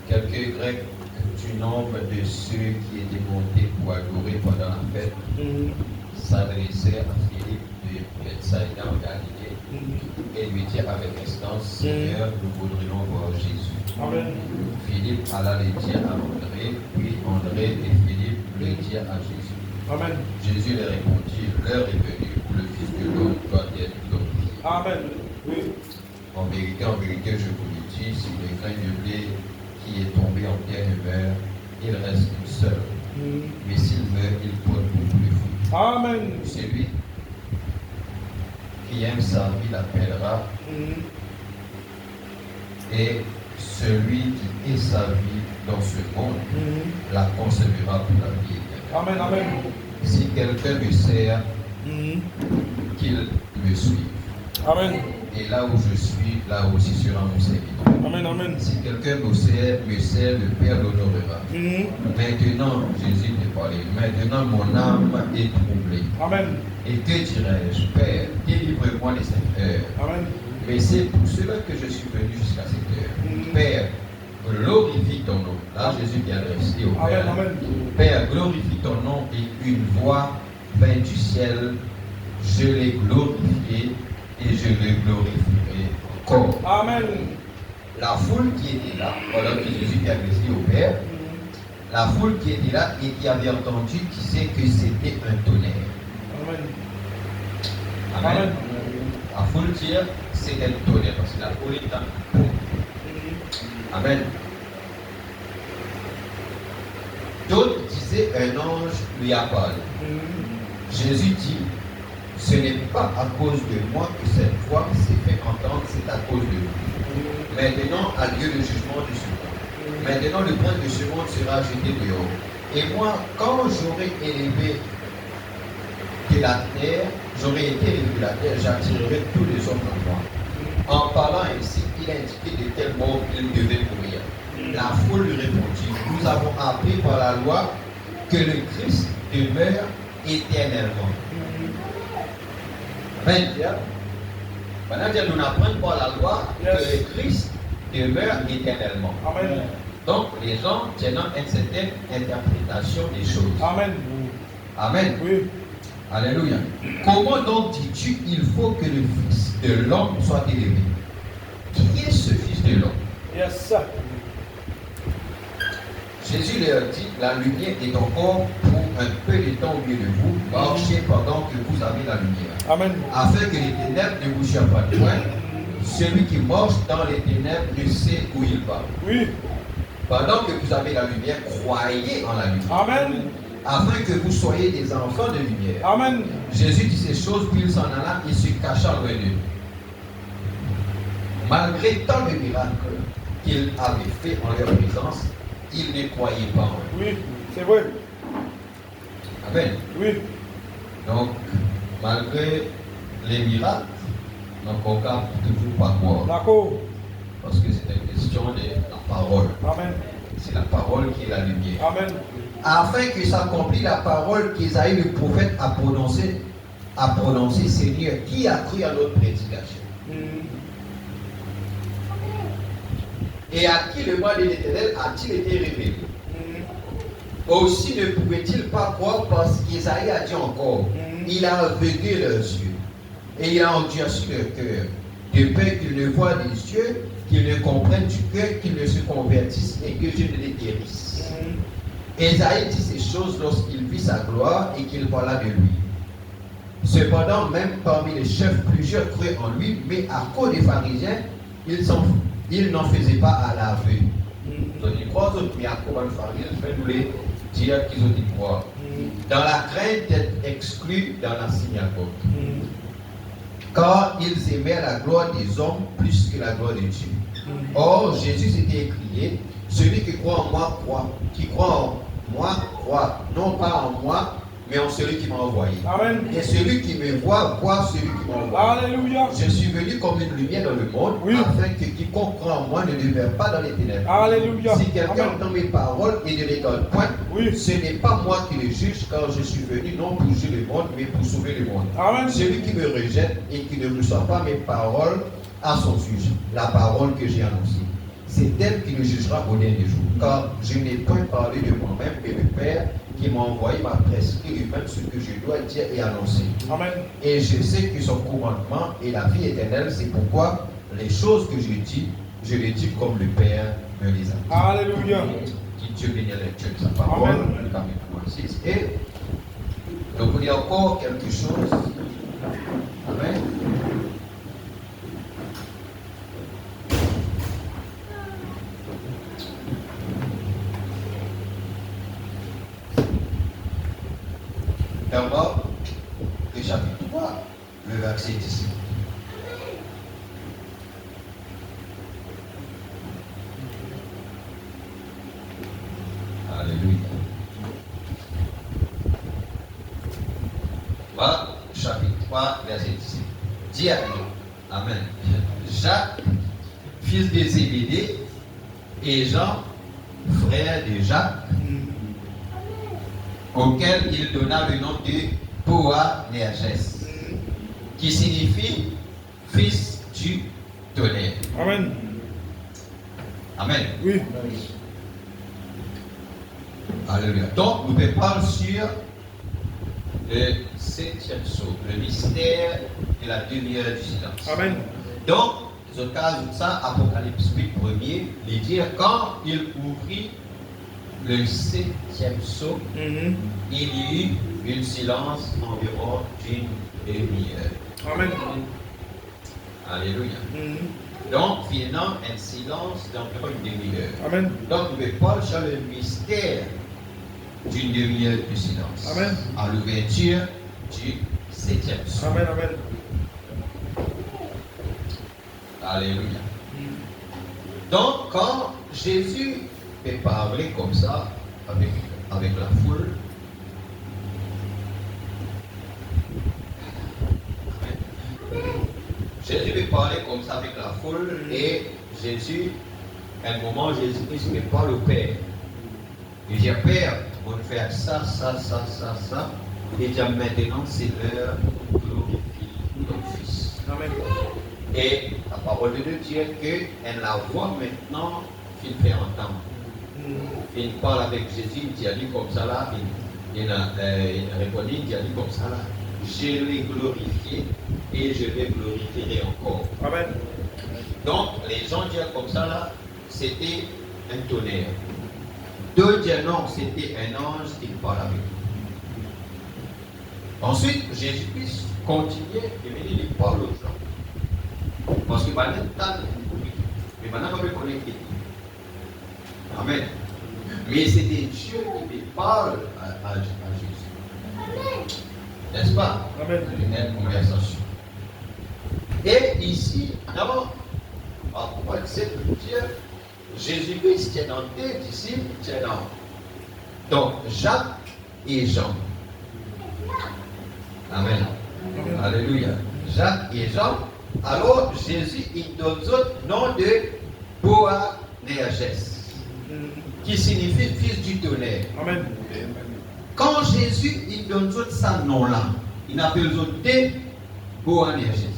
Quelques Grecs du nombre de ceux qui étaient montés pour adorer pendant la fête s'adressaient à Philippe de Bethsaïda en Galilée et lui dirent avec instance, Seigneur, nous voudrions voir Jésus. Amen. Philippe alla le dire à André, puis André et Philippe le dirent à Jésus. Amen. Jésus leur répondit, l'heure est venue où le Fils de l'homme doit être glorifié. Amen. Oui. En vérité, je vous le dis, si le grain de blé qui est tombé en terre meurt, il reste seul. Mais s'il meurt, il porte beaucoup de fruits. Amen. Celui qui aime sa vie l'appellera, et celui qui est sa vie dans ce monde la concevra pour la vie éternelle. Amen. Amen. Si quelqu'un me sert, qu'il me suive. Amen. Et là où je suis, là aussi sera mon serviteur. Amen. Amen. Si quelqu'un me sert, le Père l'honorera. Maintenant, Jésus te parlait, maintenant mon âme est troublée. Amen. Et que dirais-je, Père, délivre-moi de cette heure. Amen. Mais c'est pour cela que je suis venu jusqu'à cette heure. Père, glorifie ton nom. Là, Jésus vient de rester au Père. Amen. Amen. Père, glorifie ton nom, et une voix vint du ciel. Je l'ai glorifié et je le glorifierai encore. Amen. La foule qui était là, pendant que Jésus est adressé au Père, la foule qui était là et qui avait entendu disait que c'était un tonnerre. Amen. Amen. Amen. La foule dit c'était un tonnerre parce que la foule est en boum. Amen. D'autres disaient un ange lui a parlé. Jésus dit, ce n'est pas à cause de moi que cette voix s'est fait entendre, c'est à cause de vous. Maintenant a lieu le jugement de ce monde. Maintenant le prince de ce monde sera jeté dehors. Et moi, quand j'aurai élevé de la terre, j'aurais été élevé de la terre, j'attirerai tous les hommes à moi. En parlant ainsi, il a indiqué de quel mort il devait mourir. La foule lui répondit, nous avons appris par la loi que le Christ demeure éternellement. Amen. Maintenant, nous apprenons par la loi que le Christ demeure éternellement. Amen. Donc, les gens tiennent une certaine interprétation des choses. Amen. Amen. Oui. Alléluia. Comment donc dis-tu il faut que le Fils de l'homme soit élevé? Qui est ce Fils de l'homme? Yes, sir. Jésus leur dit, la lumière est encore pour un peu de temps au milieu de vous, marchez pendant que vous avez la lumière. Amen. Afin que les ténèbres ne vous échappent pas de loin. Celui qui marche dans les ténèbres ne sait où il va. Oui. Pendant que vous avez la lumière, croyez en la lumière. Amen. Afin que vous soyez des enfants de lumière. Amen. Jésus dit ces choses, puis il s'en alla et se cacha loin d'eux. Malgré tant de miracles qu'il avait fait en leur présence, ils ne croyaient pas en lui. Oui, c'est vrai. Amen. Oui. Donc, malgré les miracles, donc on ne garde toujours pas croire. D'accord. Parce que c'est une question de la parole. Amen. C'est la parole qui est la lumière. Amen. Afin que s'accomplisse la parole qu'Ésaïe le prophète a prononcée, Seigneur, qui a cru à notre prédication? Et à qui le mal de l'Éternel a-t-il été révélé? Aussi ne pouvait-il pas croire parce qu'Ésaïe a dit encore, il a aveuglé leurs yeux et il a endurci leur cœur, de peur qu'ils ne voient des yeux, qu'ils ne comprennent du cœur, qu'ils ne se convertissent et que je ne les guérisse. Ésaïe dit ces choses lorsqu'il vit sa gloire et qu'il parla de lui. Cependant, même parmi les chefs, plusieurs croyaient en lui, mais à cause des pharisiens, ils n'en faisaient pas à l'aveu. Donc ils croient aux autres, mais à cause des pharisiens, je vais nous les dire qu'ils ont dit croire. Dans la crainte d'être exclus dans la synagogue. Car ils aimaient la gloire des hommes plus que la gloire de Dieu. Or, Jésus s'était écrié, celui qui croit en moi croit, qui croit en moi croit, non pas en moi, mais en celui qui m'a envoyé. Amen. Et celui qui me voit, voit celui qui m'a envoyé. Alléluia. Je suis venu comme une lumière dans le monde, Oui. afin que quiconque croit en moi ne demeure pas dans les ténèbres. Alléluia. Si quelqu'un Amen. entend mes paroles et ne les garde point, Oui. ce n'est pas moi qui le juge, car je suis venu non pour juger le monde, mais pour sauver le monde. Amen. Celui qui me rejette et qui ne reçoit pas mes paroles à son sujet, la parole que j'ai annoncée, c'est elle qui le jugera au dernier jour. Car je n'ai point parlé de moi-même, mais le Père qui m'a envoyé m'a prescrit lui-même ce que je dois dire et annoncer. Amen. Et je sais que son commandement est la vie éternelle, c'est pourquoi les choses que je les dis comme le Père me les a dit. Alléluia. Que Dieu bénisse la lecture de sa parole. Amen. Et je vous dis encore quelque chose. Amen. D'abord, le chapitre 3, le verset 10. Alléluia. Voilà, chapitre 3, verset 10. Dis à nous. Amen. Jacques, fils de Zébédée, et Jean, frère de Jacques, auquel il donna le nom de Boanerges, qui signifie fils du tonnerre. Amen. Amen. Oui. Alléluia. Donc, nous parlons sur le 7e sceau, le mystère de la demi-heure du silence. Amen. Donc, je cas ça, Apocalypse 8, 1er, il dit quand il ouvrit le 7e sceau, il y eut une silence environ d'une demi-heure. Amen. Alléluia. Donc, finalement, un silence d'environ une demi-heure. Amen. Donc, nous parlons sur le mystère d'une demi-heure de silence. Amen. À l'ouverture du 7e sceau. Amen. Amen. Alléluia. Donc, quand Jésus peut parler comme ça avec la foule, Jésus veut parler comme ça avec la foule et Jésus, à un moment, Jésus-Christ me parle au Père. Il dit, Père, on va faire ça. Et dit, maintenant, c'est l'heure de glorifier ton Fils. Amen. Et la parole de Dieu dit qu'elle la voit maintenant qu'il fait entendre. Il parle avec Jésus, il dit comme ça là, il a répondu, il dit comme ça là, je l'ai glorifié et je le glorifierai encore. Amen. Donc les gens disent comme ça là, c'était un tonnerre. D'autres disent non, c'était un ange qui parle avec lui. Ensuite, Jésus-Christ continuait et il parle aux gens. Parce que maintenant, mais maintenant, on peut connaître. Amen. Mais c'est des dieux qui parlent à Jésus. N'est-ce pas? Amen. Une conversation. Et ici, d'abord, pourquoi c'est que Dieu, Jésus-Christ tient dans deux disciples, tient dans. Donc, Jacques et Jean. Amen. Amen. Alléluia. Jacques et Jean. Alors, Jésus, il donne autre nom de Boanerges, qui signifie fils du tonnerre. Amen. Quand Jésus, il donne autre ça nom-là, il appelle autre de Boanerges.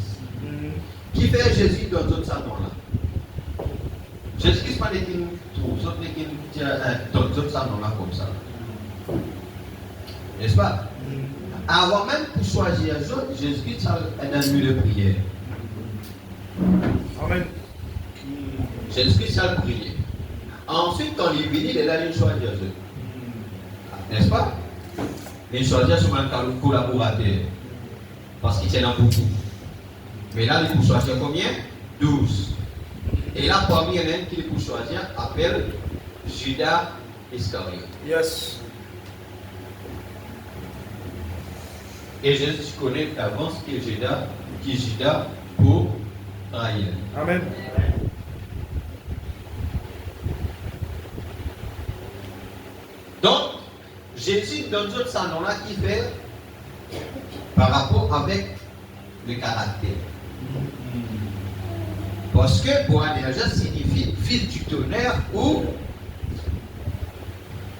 Qui fait Jésus donne autre ça nom-là? Jésus-Christ pas dit qu'il trouve, autres qui donne autre ça nom-là comme ça. N'est-ce pas? Avant même pour choisir les autres, Jésus-Christ a dans le milieu de prière. Amen. Jésus-Christ a prié. Ensuite, quand il est venu, il est allé choisir les autres. N'est-ce pas? Il choisit sur un collaborateur. Parce qu'il tient dans beaucoup. Mais là, il peut choisir combien? 12. Et là, parmi les mêmes qu'il peut choisir, appelle Judas Iscariote. Yes. Et Jésus connaît d'avance qui est Judas pour trahir. Amen. Donc, Jésus donne tout ça nom-là qui fait par rapport avec le caractère. Parce que Boanerges signifie fils du tonnerre ou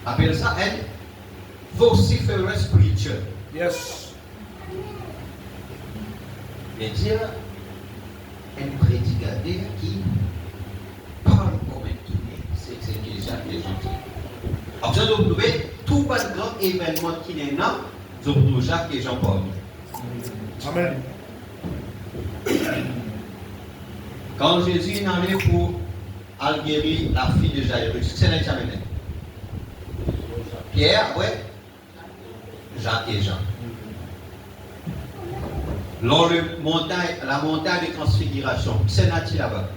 appelle ça un vociferous preacher. Yes. C'est-à-dire un prédicateur qui parle comme un tonnerre. C'est déjà les gens. Alors, vous avez trouvé tout pas de grand événement qui est là, vous avez trouvé Jacques et Jean Paul. Amen. Quand Jésus est allé pour guérir la fille de Jairus, c'est l'examen. Pierre, ouais, Jacques et Jean. Lors de la montagne de transfiguration, c'est Nati là-bas.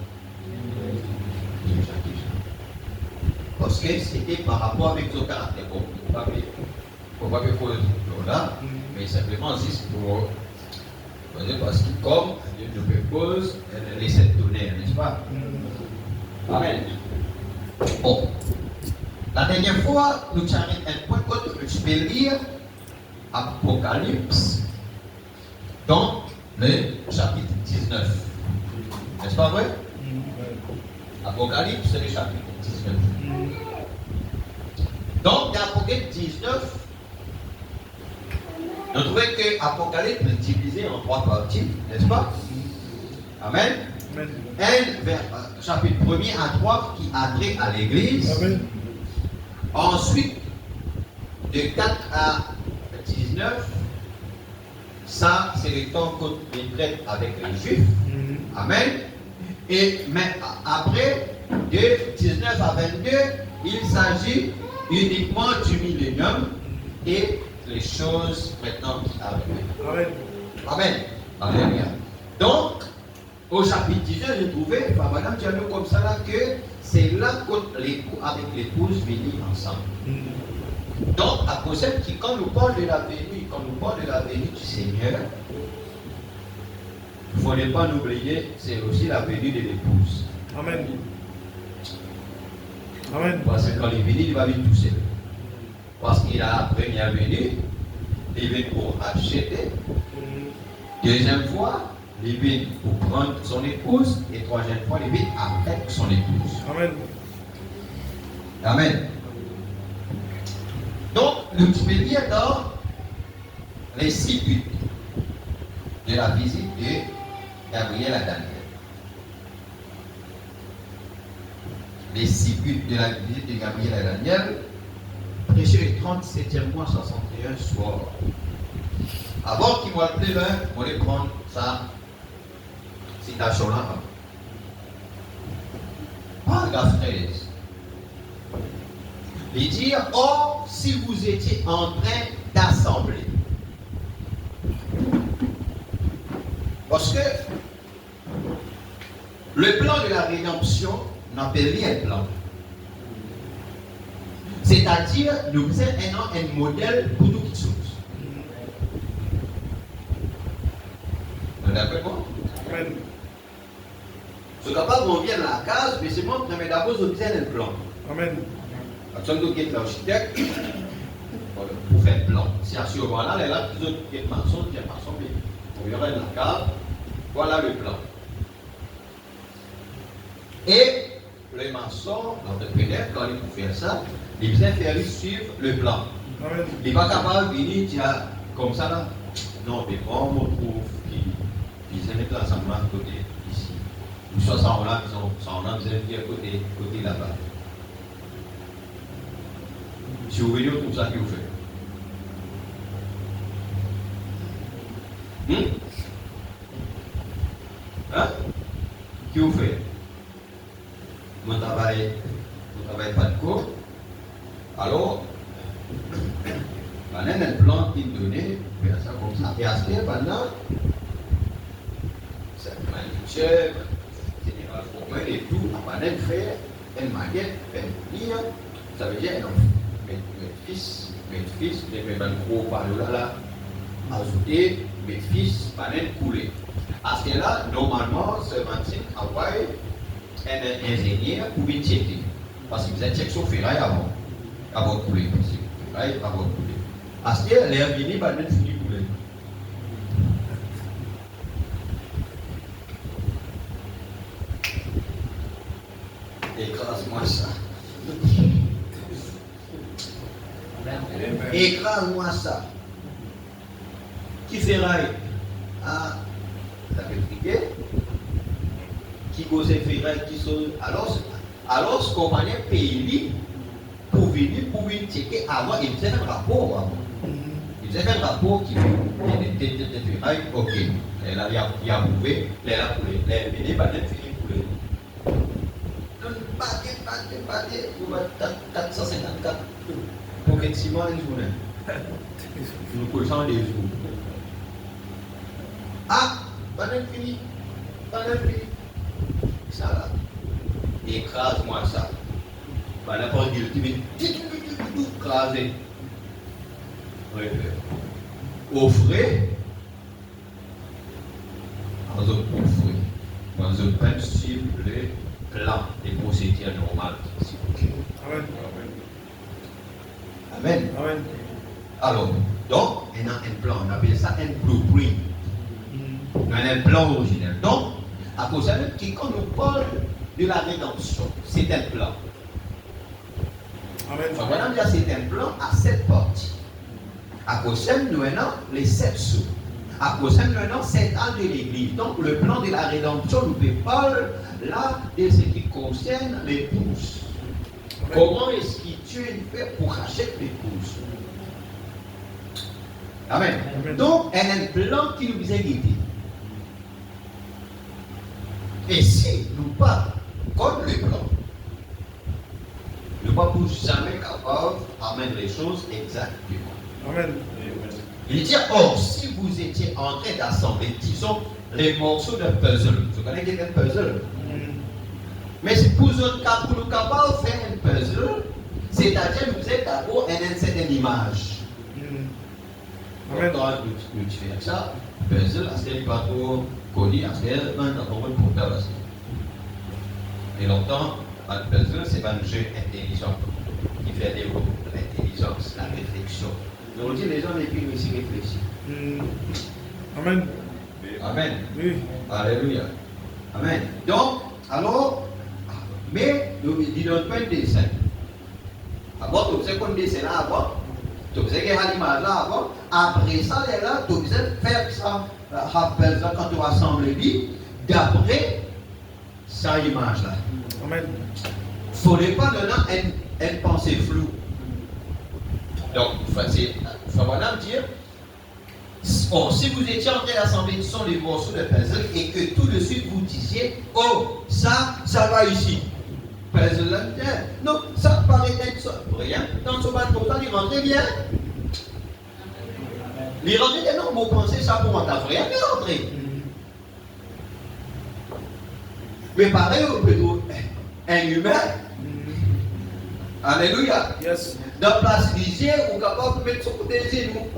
Jacques et Jean. Parce que c'était par rapport avec son caractère. Bon, il ne faut pas que là, mais simplement juste pour. Parce que comme Dieu nous propose, elle laisse donner, n'est-ce pas? Amen. Bon. La dernière fois, nous avons un point que tu peux lire Apocalypse, dans le chapitre 19. N'est-ce pas vrai? Apocalypse, c'est le chapitre 19. Donc, dans Apocalypse 19, on trouvait que Apocalypse est divisé en 3 parties, n'est-ce pas? Amen. Amen. Chapitre 1er à 3 qui a trait à l'église. Amen. Ensuite, de 4 à 19, ça c'est le temps qu'on traite avec les juifs. Amen. Et mais après, de 19 à 22, il s'agit uniquement du millénium et les choses maintenant qui arrivent. Amen. Amen. Alléluia. Donc, au chapitre 19, j'ai trouvé, Madame Diallo comme ça là, que c'est là que l'époux avec l'épouse venus ensemble. Donc, à cause de quand nous parlons de la venue, du Seigneur, il ne faut pas l'oublier, c'est aussi la venue de l'épouse. Amen. Amen. Parce que quand il est venu, il va venir tout seul. Parce qu'il a la première venue, il vient pour acheter. Deuxième fois, il vient pour prendre son épouse, et troisième fois, il vient avec son épouse. Amen. Amen. Donc, nous pouvons lire dans les 6 buts de la visite de Gabriel à Daniel. Les 6 buts de la visite de Gabriel à Daniel, prêché le 37e mois 61 soir. Avant qu'il m'appelle là, on va prendre sa citation-là. Paragraphe 13. Il dit, or, si vous étiez en train d'assembler. Parce que le plan de la rédemption n'appelle rien plan. C'est-à-dire, nous faisons un modèle pour toutes les choses. Vous êtes d'accord? Amen. Ce capable, on vient à la case, mais c'est moi qui d'abord vous besoin d'un plan. Amen. Quand on est l'architecte, pour faire un plan. Si à ce moment-là, les là, les autres qui sont maçons, mais on verra dans la cave, voilà le plan. Et le maçon, l'entrepreneur, quand il peut faire ça, il vient faire suivre le plan. Amen. Il n'est pas capable de venir dire comme ça là. Non, mais on me trouve qu'ils se mettent l'ensemble à côté ici. Ou soit ça on a, ils viennent côté là-bas. Si vous voyez tout ça, qui vous fait? Hein? Qui vous fait? Mon travail pas de cours. Alors, on a un plan qui donnait, faire ça comme ça. Et à ce moment-là, c'est un chef, général formel et tout, on a un frère, un maguette, un lien, ça veut dire mes fils, mes gros par là, ajouter mes fils, pas même couler. À ce là, normalement, ce matin, avoir un ingénieur pour venir checker. Parce que vous êtes checké sur ferraille avant de couler. Ferraille avant de couler. À ce là, l'air venu, pas même fini couler. Écrase-moi ça. Écrase-moi ça. Qui ferraille? Ah, ça fait friquer. Qui cause ferraille, qui sont. Alors, ce qu'on a payé pour venir checker avant, il faisait un rapport avant. Il faisait un rapport qui était ferraille, ok. Et là, il a prouvé, il a coulé. Il est venu, il a fini couler. Battez, vous avez 454 pour que Simon une journée. Nous coulons des jours. Ah, pas de fini. Ça là. Écrase-moi ça. Pas n'importe qui dit, écraser. Offrez. Dans un plan suivre le plan des procédures normales. Amen. Amen. Amen. Alors, donc, on a un plan, on appelle ça un blueprint. On a un plan original. Donc, à cause de ça, quand nous parle de la rédemption, c'est un plan. Amen. Donc, on a déjà c'est un plan à 7 parties. À cause de ça, nous avons les 7 sous. À cause de ça, nous avons 7 ans de l'église. Donc, le plan de la rédemption nous parle là de ce qui concerne l'épouse. Comment est-ce que Dieu fait pour racheter l'épouse? Amen. Amen. Donc, il y a un plan qui nous a guidés. Et si nous pas comme le plan, nous ne sommes jamais capables d'amener les choses exactement. Amen. Il dit, or, si vous étiez en train d'assembler, disons, les morceaux d'un puzzle. Vous connaissez un puzzle? Mais c'est pour nous capables de faire un puzzle, c'est-à-dire nous êtes d'abord une certaine image. Amen. Quand nous faisons ça, puzzle, c'est pas trop connu, c'est un rôle portable. Et longtemps, un puzzle, c'est un jeu intelligent qui fait développer l'intelligence, la réflexion. Donc, on dit les gens les plus réussis réfléchissent. Amen. Amen. Oui. Alléluia. Amen. Donc, alors, mais nous disons pas de dessin. Avant, tu faisais qu'on dessin là avant. Tu faisais qu'il y a l'image là avant. Après ça, là, tu faisais faire ça. Rappelle ça quand tu rassembles les billes. D'après sa image là. Amen. Il ne faudrait pas donner une pensée floue. Donc, il faut vraiment dire, oh, si vous étiez en train d'assembler des morceaux de puzzle et que tout de suite vous disiez, oh, ça va ici. Puzzle là, non, ça paraît être ça. Rien. Dans ce bateau, il rentrait bien. Il rentrait bien, non, vous pensez ça pour rentrer. Rien, il rentrait. Mais pareil, un humain. Alléluia. Yes. Dans la place d'Isier, on est capable de mettre son côté des genoux.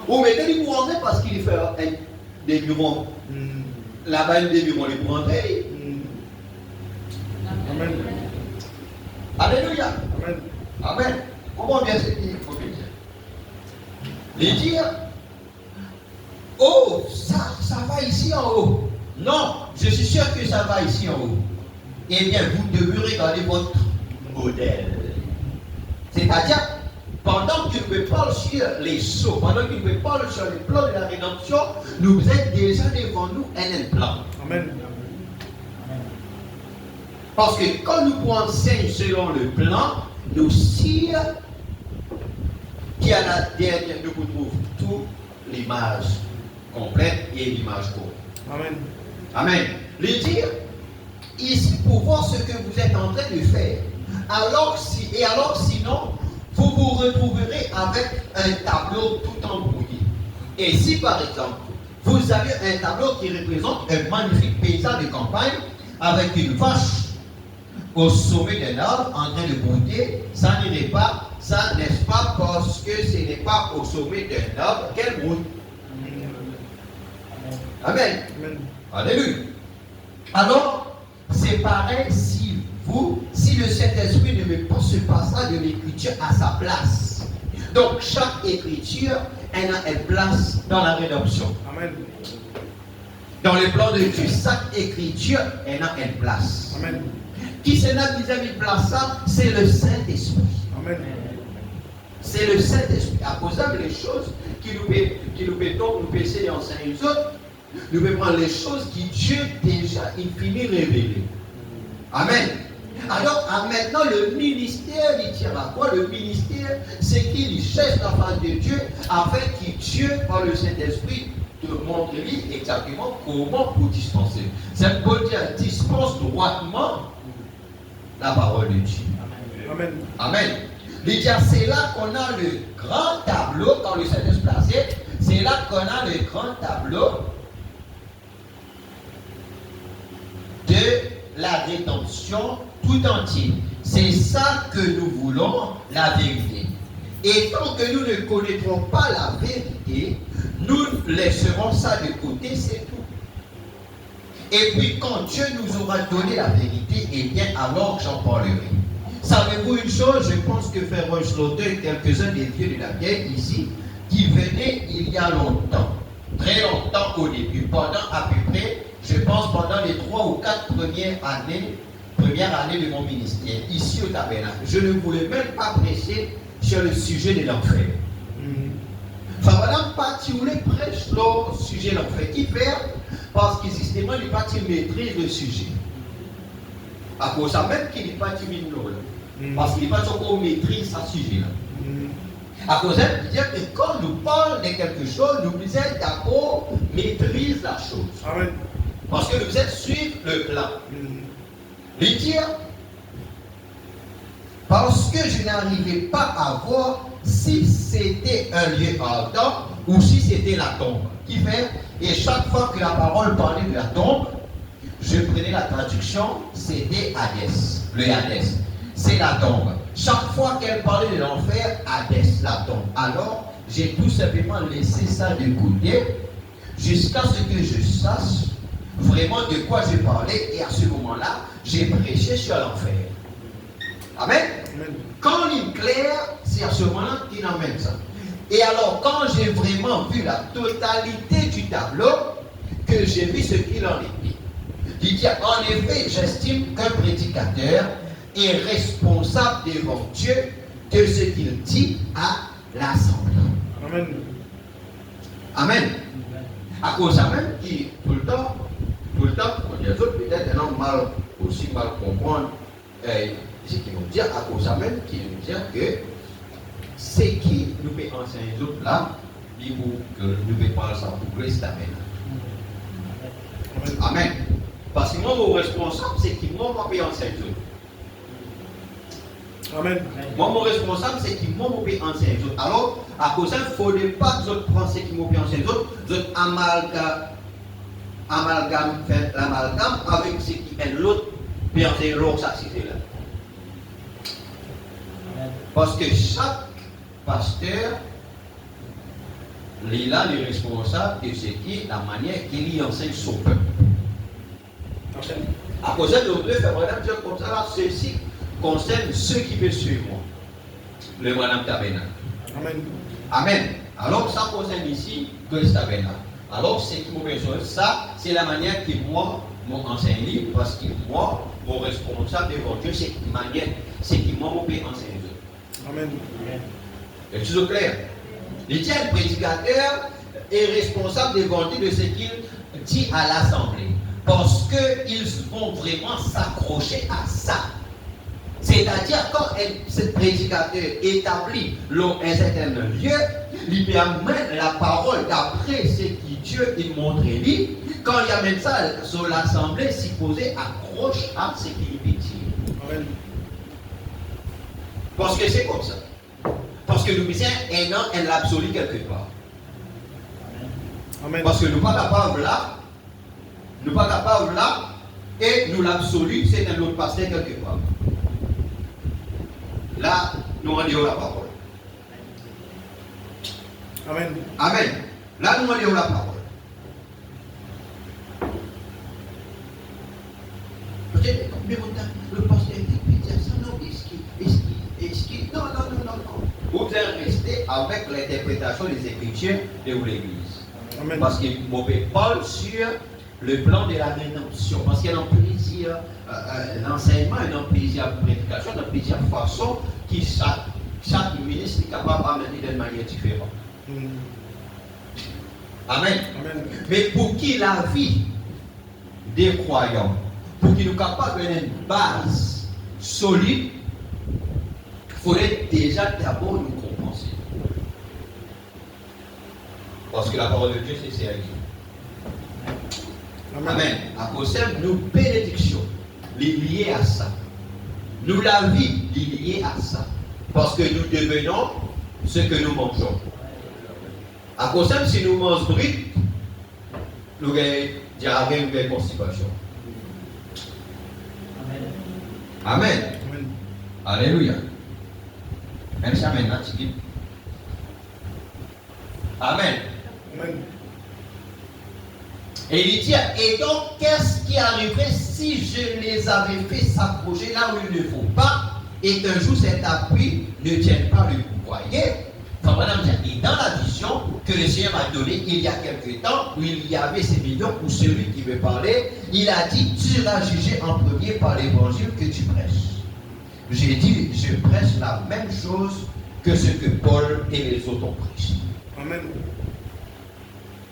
Ou mettez les mourants parce qu'il fait des murons. Là-bas, il y a des murons, les mourants. Amen. Alléluia. Amen. Amen. Comment bien c'est qu'il faut dire? Les dire, oh, ça va ici en haut. Non, je suis sûr que ça va ici en haut. Eh bien, vous devez regarder votre modèle. C'est-à-dire, pendant que nous parlons sur les sauts, pendant que nous parlons sur le plan de la rédemption, nous êtes déjà devant nous un plan. Amen. Parce que quand nous pensons selon le plan, nous sire qui à la dernière nous retrouvons toute l'image complète et l'image courte. Amen. Amen. Le dire ici pour voir ce que vous êtes en train de faire. Alors sinon, vous vous retrouverez avec un tableau tout embrouillé. Et si par exemple, vous avez un tableau qui représente un magnifique paysage de campagne avec une vache au sommet d'un arbre en train de brouter, ça n'irait pas, ça n'est-ce pas parce que ce n'est pas au sommet d'un arbre qu'elle broute. Amen. Amen. Alléluia. Alors, c'est pareil si le Saint-Esprit ne met pas ce passage de l'écriture à sa place. Donc, chaque écriture, elle a une place dans la rédemption. Amen. Dans le plan de Dieu, chaque écriture, elle a une place. Amen. Qui se n'a vis-à-vis de place ça, c'est le Saint-Esprit. Amen. C'est le Saint-Esprit. À cause de les choses qui nous pétons, nous pécher en saint les autres, nous pouvons prendre les choses qui Dieu déjà infini révélé. Amen. Alors, maintenant, le ministère, il tient à quoi? Le ministère, c'est qu'il cherche la face de Dieu afin que Dieu, par le Saint-Esprit, te montre lui exactement comment vous dispenser. Ça veut dire dispense droitement la parole de Dieu. Amen. Amen. C'est là qu'on a le grand tableau, quand le Saint-Esprit placé, c'est là qu'on a le grand tableau de la rédemption tout entier. C'est ça que nous voulons, la vérité. Et tant que nous ne connaîtrons pas la vérité, nous laisserons ça de côté, c'est tout. Et puis quand Dieu nous aura donné la vérité, eh bien alors j'en parlerai. Savez-vous une chose? Je pense que Frère Rochelotte et quelques-uns des vieux de la vieille ici, qui venaient il y a longtemps, très longtemps au début, pendant à peu près, je pense pendant les 3 ou 4 premières années de mon ministère, ici au tabernacle. Je ne voulais même pas prêcher sur le sujet de l'enfer. Enfin, madame, pas tu voulais prêcher le sujet de l'enfer. Qui fait? Parce que justement, il n'est pas qui maîtrise le sujet. À cause de ça, même qu'il n'est pas timide, parce qu'il n'est pas encore maîtrise ce sujet-là. À cause de ça, il dit que quand nous parlons de quelque chose, nous êtes d'accord, maîtrise la chose. Amen. Parce que nous êtes suivre le plan. Il dit, parce que je n'arrivais pas à voir si c'était un lieu ardent ou si c'était la tombe. Qui fait? Et chaque fois que la parole parlait de la tombe, je prenais la traduction, c'était Hadès, le Hadès. C'est la tombe. Chaque fois qu'elle parlait de l'enfer, Hadès, la tombe. Alors, j'ai tout simplement laissé ça de côté jusqu'à ce que je sache vraiment de quoi je parlais. Et à ce moment-là, j'ai prêché sur l'enfer. Amen. Amen. Quand il est clair, c'est à ce moment-là qu'il emmène ça. Et alors, quand j'ai vraiment vu la totalité du tableau, que j'ai vu ce qu'il en est. Il dit, en effet, j'estime qu'un prédicateur est responsable devant Dieu de ce qu'il dit à l'assemblée. Amen. Amen. À cause de ça même, qui tout le temps, les autres peut-être un aussi mal comprendre ce qu'ils vont dire, à cause de ça même, qui vont dire que c'est qui nous peut enseigner les autres là, il faut que nous peut parler ça pour Christ. Amen. Amen. Parce que moi, mon responsable, c'est qui moi, je peux enseigner les autres. Amen. Moi, mon responsable, c'est qui moi, je peux enseigner les autres. Alors, à cause de ça, il ne faudrait pas que les autres pensent qui moi, je peux enseigner les autres. Les autres amalgame, fait l'amalgame avec ce qui est l'autre, puis enseigner l'autre, ça, c'est là. Parce que chaque pasteur, il a les responsables de ce qui est la manière qu'il y enseigne son peuple. À cause de nous deux, faire madame dire comme ça, là, ceci concerne ceux qui veulent suivre moi. Le madame Tabernacle. Amen. Amen. Alors, ça concerne ici Christ Tabernacle. Alors, ce qui m'a besoin, ça, c'est la manière que moi, mon enseigné, parce que moi, mon responsable devant Dieu, c'est une manière, c'est qui moi, mon père enseigne. Amen. Est tout clair? Le prédicateur est responsable devant Dieu de ce qu'il dit à l'assemblée. Parce qu'ils vont vraiment s'accrocher à ça. C'est-à-dire, quand ce prédicateur établit un certain lieu, il permet la parole d'après ce que Dieu il montre lui. Quand il amène ça sur l'assemblée, supposé accroche à ce qu'il dit. Amen. Parce que c'est comme ça. Parce que nous disons un l'absolu quelque part. Amen. Parce que nous ne sommes pas capables là, et nous l'absolu, c'est un autre pasteur quelque part. Là, nous rendons la parole. Amen. Amen. Là, nous rendons la parole. Peut-être combien de temps le pasteur dit ça, non, est-ce qu'il, non. Vous devez rester avec l'interprétation des Écritures de l'Église. Amen. Parce qu'il parle sur le plan de la rédemption. Parce qu'il y a plusieurs enseignements, il y a plusieurs prédications, il y a plusieurs façons qui chaque ministre est capable d'amener d'une manière différente. Amen. Amen. Mais pour qui la vie des croyants, pour qu'ils soient capables d'avoir une base solide, il faudrait déjà d'abord nous compenser. Parce que la parole de Dieu, c'est sérieux. Amen. À cause de nous bénédictions liées à ça. Nous la vie liée à ça. Parce que nous devenons ce que nous mangeons. À cause de si nous mangeons brut, nous avons une belle constipation. Amen. Amen. Alléluia. Même ça maintenant, tu dis. Amen. Amen. Et il dit, et donc, qu'est-ce qui arriverait si je les avais fait s'approcher là où il ne faut pas, et qu'un jour cet appui ne tienne pas le coup? Voyez, et dans la vision que le Seigneur m'a donnée il y a quelque temps, où il y avait ces millions, où celui qui veut parler, il a dit, tu seras jugé en premier par l'évangile que tu prêches. J'ai dit, je prêche la même chose que ce que Paul et les autres ont prêché. Amen.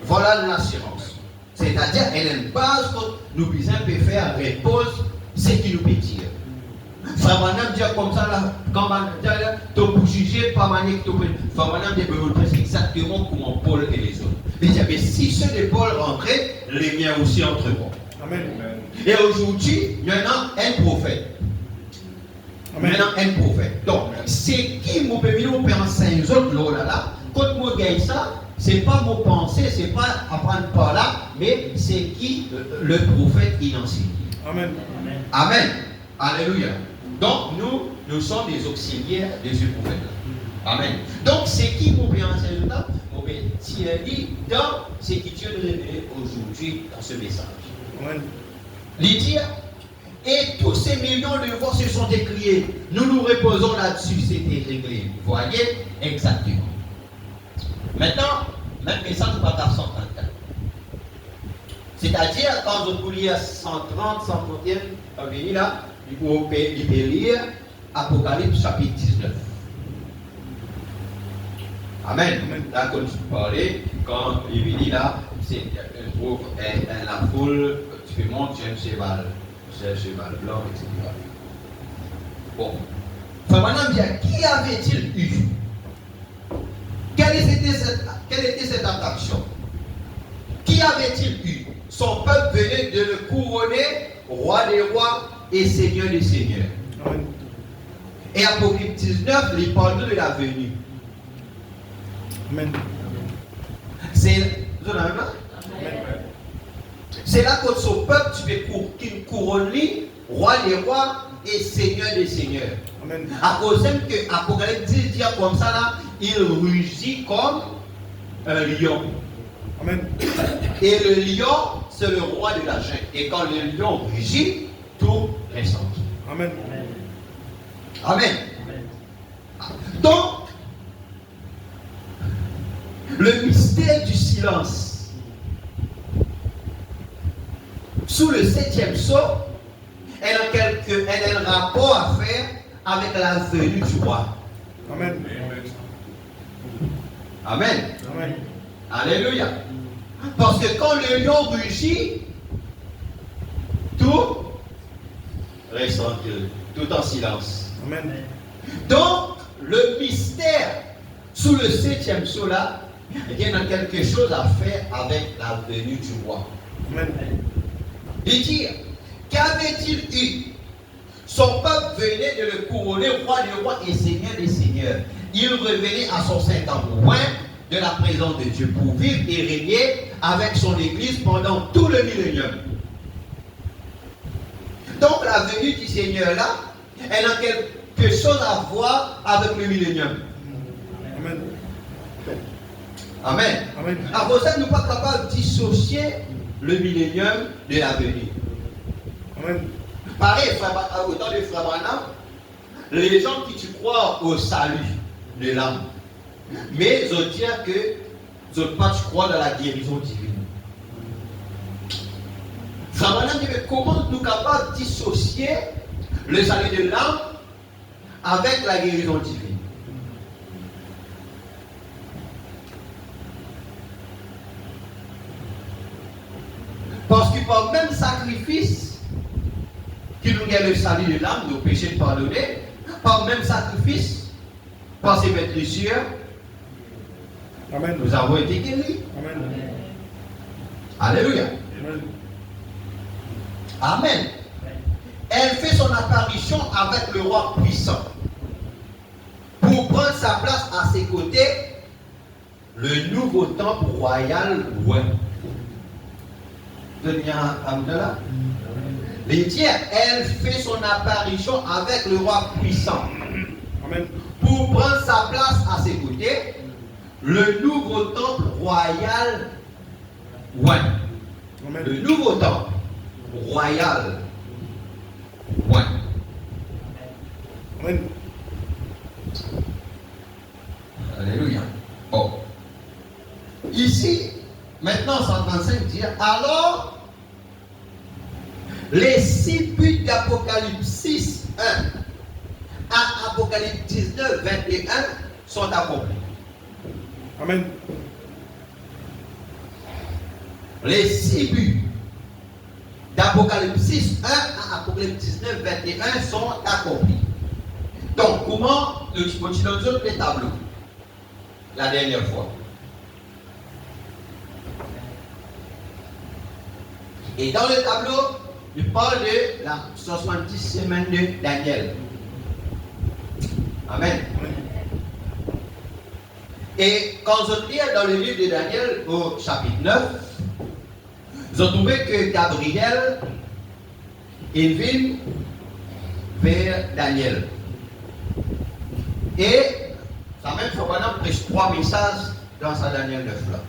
Voilà l'assurance. C'est-à-dire, elle est une base que nous puissions faire repose ce qui nous peut dire. Frère Madame dit comme ça, là, quand Madame dit, pour juger, pas manier que tu peux. Frère Madame dit, exactement comment Paul et les autres. Il dit, mais si ceux de Paul rentraient, les miens aussi entreront. Amen. Et aujourd'hui, il y en a un prophète. Amen. Maintenant, un prophète. Donc, c'est qui mon pémino peut enseigner aux autres là, quand moi gagne ça, c'est pas mon pensée, c'est pas apprendre par là, mais c'est qui le prophète qui enseigne. Amen. Amen. Alléluia. Donc, nous sommes des auxiliaires de ce prophète-là. Amen. Donc, c'est qui mon peut enseigner là? Mon peut tirer dans ce qui Dieu nous révèle aujourd'hui dans ce message. Amen. Lydia, et tous ces millions de voix se sont écriés. Nous nous reposons là-dessus, c'était réglé. Vous voyez? Exactement. Maintenant, même message pas 134. C'est-à-dire, quand vous lire 130, 131, venez là, vous pouvez lire Apocalypse chapitre 19. Amen. Là, quand tu parlais, quand il vient là, c'est la foule, tu peux montrer un cheval blanc, etc. Bon. Enfin, maintenant, bien, qui avait-il eu? Quelle était cette attraction? Qui avait-il eu? Son peuple venait de le couronner roi des rois et seigneur des seigneurs. Amen. Et Apocalypse 19, il parle de la venue. Amen. C'est là que son peuple, tu peux couronner roi des rois et seigneur des seigneurs. Amen. À cause que Apocalypse 10 dit comme ça là, il rugit comme un lion. Amen. Et le lion, c'est le roi de la jungle. Et quand le lion rugit, tout reste en vie. Amen. Amen. Donc, le mystère du silence, sous le 7e sceau, elle a un rapport à faire avec la venue du roi. Amen. Amen. Amen. Alléluia. Parce que quand le lion rugit, tout reste tranquille, tout en silence. Amen. Donc, le mystère sous le 7e sceau là, il y a quelque chose à faire avec la venue du roi. Amen. Il dit, qu'avait-il eu? Son peuple venait de le couronner roi des rois et seigneur des seigneurs. Il revenait à son Saint-Temps loin de la présence de Dieu pour vivre et régner avec son Église pendant tout le millénium. Donc la venue du Seigneur là, elle a quelque chose à voir avec le millénium. Amen. Amen. Amen. À cause de ça, nous ne sommes pas capables de dissocier le millénium de la venue. Amen. Pareil, au temps de Frère Branham, les gens qui croient au salut de l'âme, mais ils disent que ils ne pas croient dans la guérison divine. Frère Branham dit, mais comment nous sommes capables de dissocier le salut de l'âme avec la guérison divine? Parce que par même sacrifice qui nous donne le salut de l'âme, nos péchés pardonnés, par même sacrifice, par ses blessures, Amen. nous avons été guéris. Amen. Alléluia. Amen. Amen. Elle fait son apparition avec le roi puissant pour prendre sa place à ses côtés, le nouveau temple royal loin. Les tiers, elle fait son apparition avec le roi puissant. Amen. Pour prendre sa place à ses côtés, le nouveau temple royal loin. Amen. Le nouveau temple royal loin. Amen. Alléluia. Bon. Ici, maintenant, 135 dit, alors, les 6 buts d'Apocalypse 6, 1 à Apocalypse 19, 21 sont accomplis. Amen. Les 6 buts d'Apocalypse 6, 1 à Apocalypse 19, 21 sont accomplis. Donc, comment nous continuons les tableaux la dernière fois? Et dans le tableau, il parle de la 70 semaines de Daniel. Amen. Et quand on lit dans le livre de Daniel au chapitre 9, ils ont trouvé que Gabriel est venu vers Daniel. Et ça même fait pendant presque 3 messages dans sa Daniel 9 là.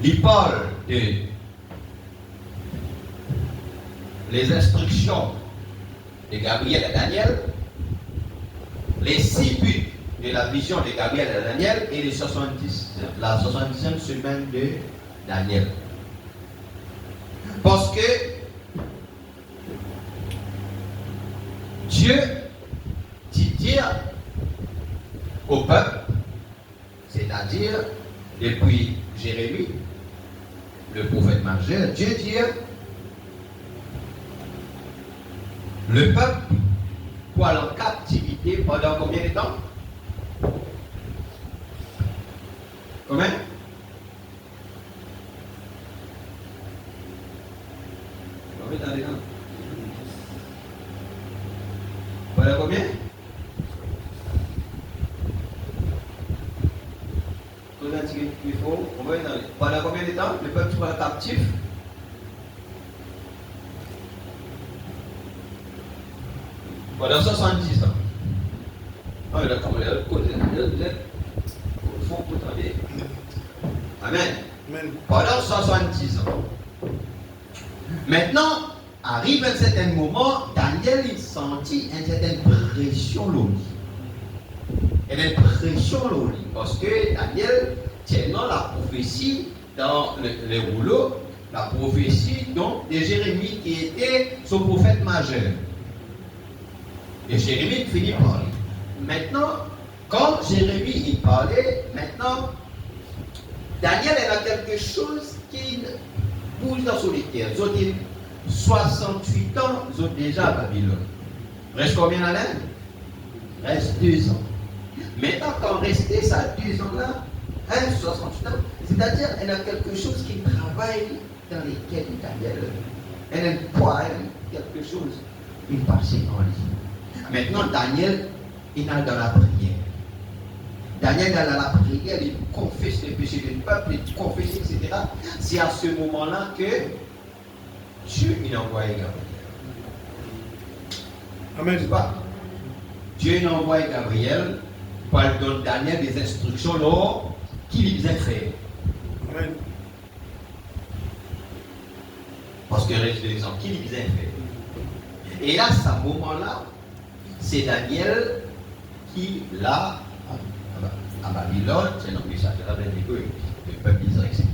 Il parle de les instructions de Gabriel et Daniel, les 6 buts de la vision de Gabriel et Daniel et les 70, la 70e semaine de Daniel. Parce que Dieu dit dire au peuple, c'est-à-dire depuis Jérémie, le prophète majeur, Dieu dit le peuple pour aller en captivité pendant combien de temps? Combien? Pendant combien? Pendant combien de temps le peuple sera captif? Pendant 70 ans. Ah, là, comment il faut que vous travaillez. Amen. Amen. Pendant 70 ans. Maintenant, arrive un certain moment, Daniel il sentit une certaine pression au lit. Une pression au lit. Parce que Daniel, tellement la prophétie dans les rouleaux, la prophétie donc de Jérémie qui était son prophète majeur. Et Jérémie finit par parler. Maintenant, quand Jérémie il parlait, maintenant, Daniel il a quelque chose qui bouge dans son cœur. Ils ont 68 ans, ils ont déjà à Babylone. Reste combien d'années? Reste 2 ans. Maintenant, quand rester ça 2 ans là, 68 ans, c'est-à-dire elle a quelque chose qui travaille dans lesquels Daniel. Elle a un poids, quelque chose, une partie en lui. Maintenant, Daniel, il est dans la prière. Daniel est dans la prière, il confesse les péchés du peuple, il confesse, etc. C'est à ce moment-là que Dieu il envoie Gabriel. Amen. C'est pas? Dieu il envoie Gabriel pour donner Daniel des instructions là, qu'il lui faisait faire. Amen. Parce que reste l'exemple, qu'il lui faisait faire. Et là, à ce moment-là, c'est Daniel qui, là, à Babylone, c'est non plus ça, c'est la le peuple d'Israël, etc.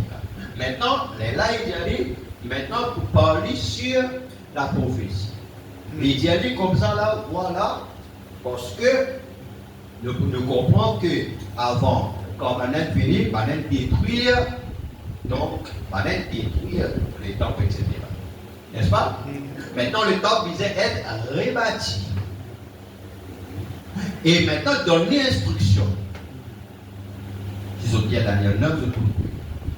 Maintenant, là, il dit, maintenant, pour parler sur la prophétie. Il dit comme ça, là, voilà, parce que nous comprenons que avant, quand Manan finit, Manan détruire, donc, Manan détruire les temples, etc. N'est-ce pas? Maintenant, le temple visait être rebâti. Et maintenant, donner l'instruction. Ils ont dit à Daniel 9, je trouve.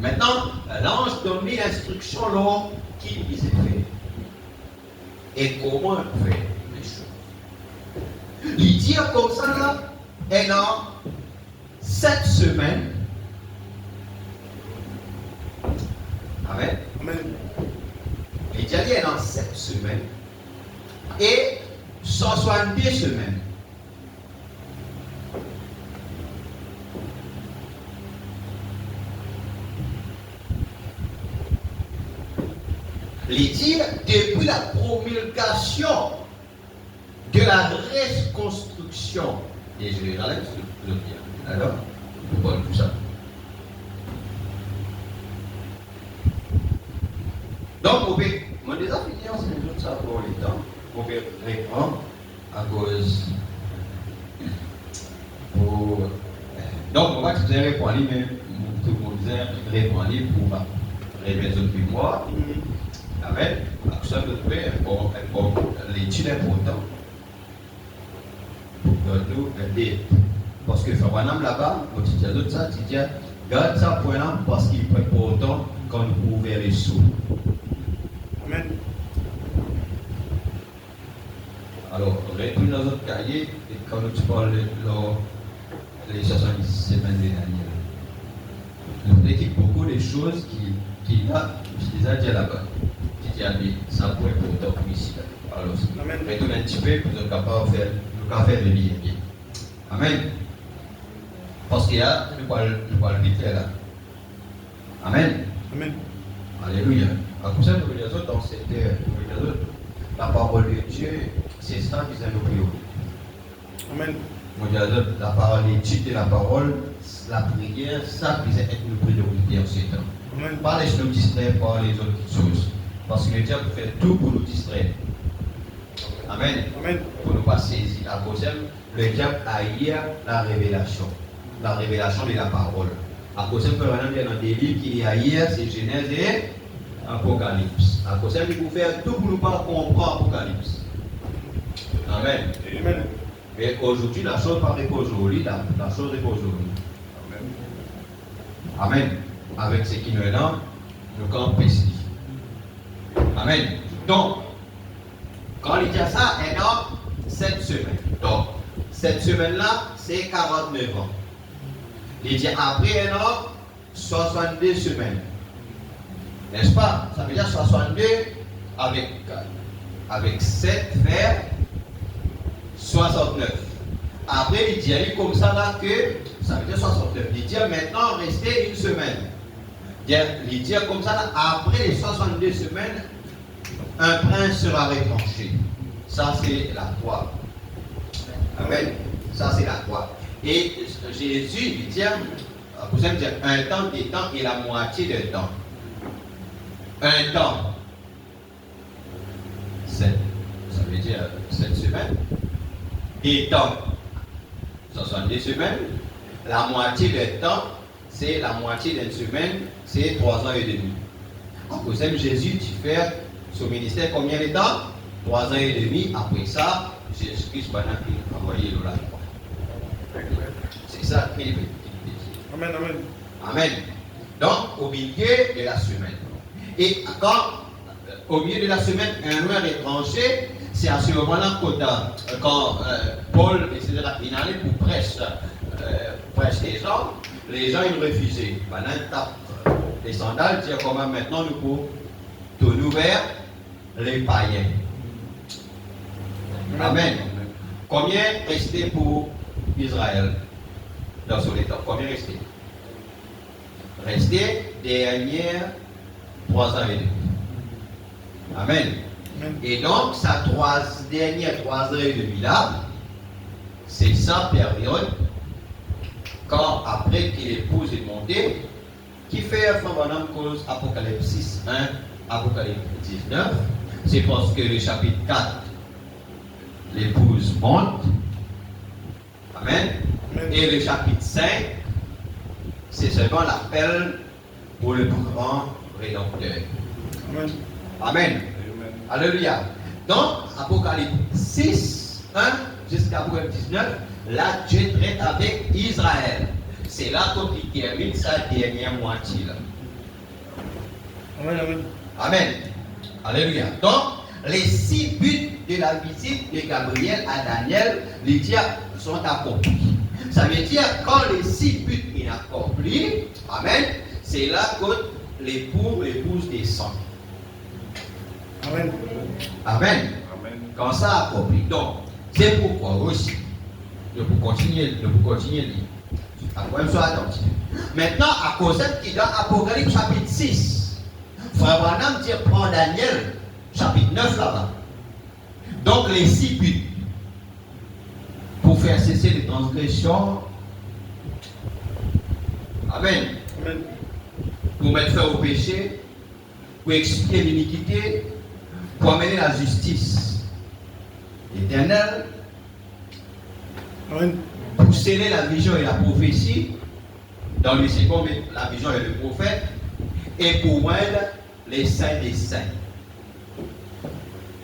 Maintenant, l'ange donne l'instruction là qui lui est fait. Et comment faire les choses. Il dit comme ça là, et dans 7 semaines. Amen. Amen. Il dit dans 7 semaines. Et 162 semaines. Il dit, depuis la promulgation de la reconstruction de Jérusalem, alors, pourquoi tout ça? Donc, mon désaffiliation, c'est tout ça pour les temps. On peut répondre à cause. Donc, on va te répondre, mais tout le monde répondre pour résoudre le mémoire. Amen. Ça veut dire l'étude importante pour nous aider. Parce que Fawanam là-bas, quand tu dis à d'autres ça, tu dis, garde ça pour là parce qu'il est important quand nous pouvons les sous. Amen. Alors, retourne dans notre cahier et quand tu parles de les 70 semaines de Daniel. Nous décrivons beaucoup de choses qui là, je disais déjà là-bas. Ça pourrait être important ici. Alors, retourne un petit peu pour nous capables de faire le bien. Amen. Parce qu'il y a, nous parlons vite là. Amen. Amen. Alléluia. À cause de nous autres, dans cette la parole de Dieu, c'est ça qui est nos priorités. Amen. la parole, l'étude de la parole, la prière, ça devait être une priorité en ces temps. Amen. Pas laisser nous distraire par les autres choses. Parce que le diable fait tout pour nous distraire. Amen. Amen. Pour nous pas saisir. À cause le diable haït la révélation. La révélation de la parole. À cause de il y a dans des livres qui haït, c'est Genèse et Apocalypse. À cause il faut faire tout pour nous pas comprendre Apocalypse. Amen. Amen. Mais aujourd'hui, la chose pas repose au lit, la chose repose au lit. Amen. Amen. Avec ce qui nous est là, nous campons ici. Amen. Donc, quand il dit ça, il y a 7 semaines. Donc, cette semaine-là, c'est 49 ans. Il dit après, il y a 62 semaines. N'est-ce pas? Ça veut dire 62 avec 7 faire 69. Après, il dit comme ça là que ça veut dire 69. Il dit maintenant, restez une semaine. Il dit comme ça là, après les 62 semaines, un prince sera retranché. Ça, c'est la croix. Amen. Ça, c'est la croix. Et Jésus, il dit, vous allez dire, un temps, des temps et la moitié d'un temps. Un temps. Ça veut dire 7 semaines. Des temps. 70 semaines. La moitié d'un temps, c'est la moitié d'une semaine, c'est 3 ans et demi. Vous savez, Jésus, tu fais son ministère combien de temps? 3 ans et demi. Après ça, Jésus-Christ, pendant qu'il a envoyé le croix. C'est ça qu'il dit. Amen. Amen. Amen. Donc, au milieu de la semaine. Et quand, au milieu de la semaine, un loin étranger, c'est à ce moment-là quand Paul, etc., il allait pour prêcher les gens ils refusaient. Maintenant, ils tapent les sandales, dire comment maintenant nous pouvons tourner vers les païens. Amen. Combien restait pour Israël dans ce temps? Combien restait? Restait dernière 3 ans et demi. Amen. Et donc, sa dernière 3 ans et demi là, c'est sa période, quand après qu'il épouse est monté, qui fait un cause Apocalypse 6, 1, Apocalypse 19, c'est parce que le chapitre 4, l'épouse monte. Amen. Et le chapitre 5, c'est seulement l'appel pour le grand rédempteur. Amen. Amen. Alléluia. Donc, Apocalypse 6, 1 jusqu'à Apocalypse 19, là, Dieu traite avec Israël. C'est là qu'il termine sa dernière moitié. Là. Amen. Amen. Amen. Alléluia. Donc, les 6 buts de la visite de Gabriel à Daniel, les diables sont accomplis. Ça veut dire quand les 6 buts sont accomplis, amen, c'est là que l'épouse descend. Amen. Amen. Quand ça accompli. Donc, c'est pourquoi aussi, je peux continuer après, sois attentif. Maintenant, à cause qui dans Apocalypse chapitre 6, Frère Branham dit prend Daniel chapitre 9 là-bas. Donc, les 6 buts pour faire cesser les transgressions. Amen. Amen. Pour mettre fin au péché, pour expier l'iniquité, pour amener la justice éternelle, Amen. pour sceller la vision et la prophétie, dans le second, la vision et le prophète, et pour moindre les saints des saints.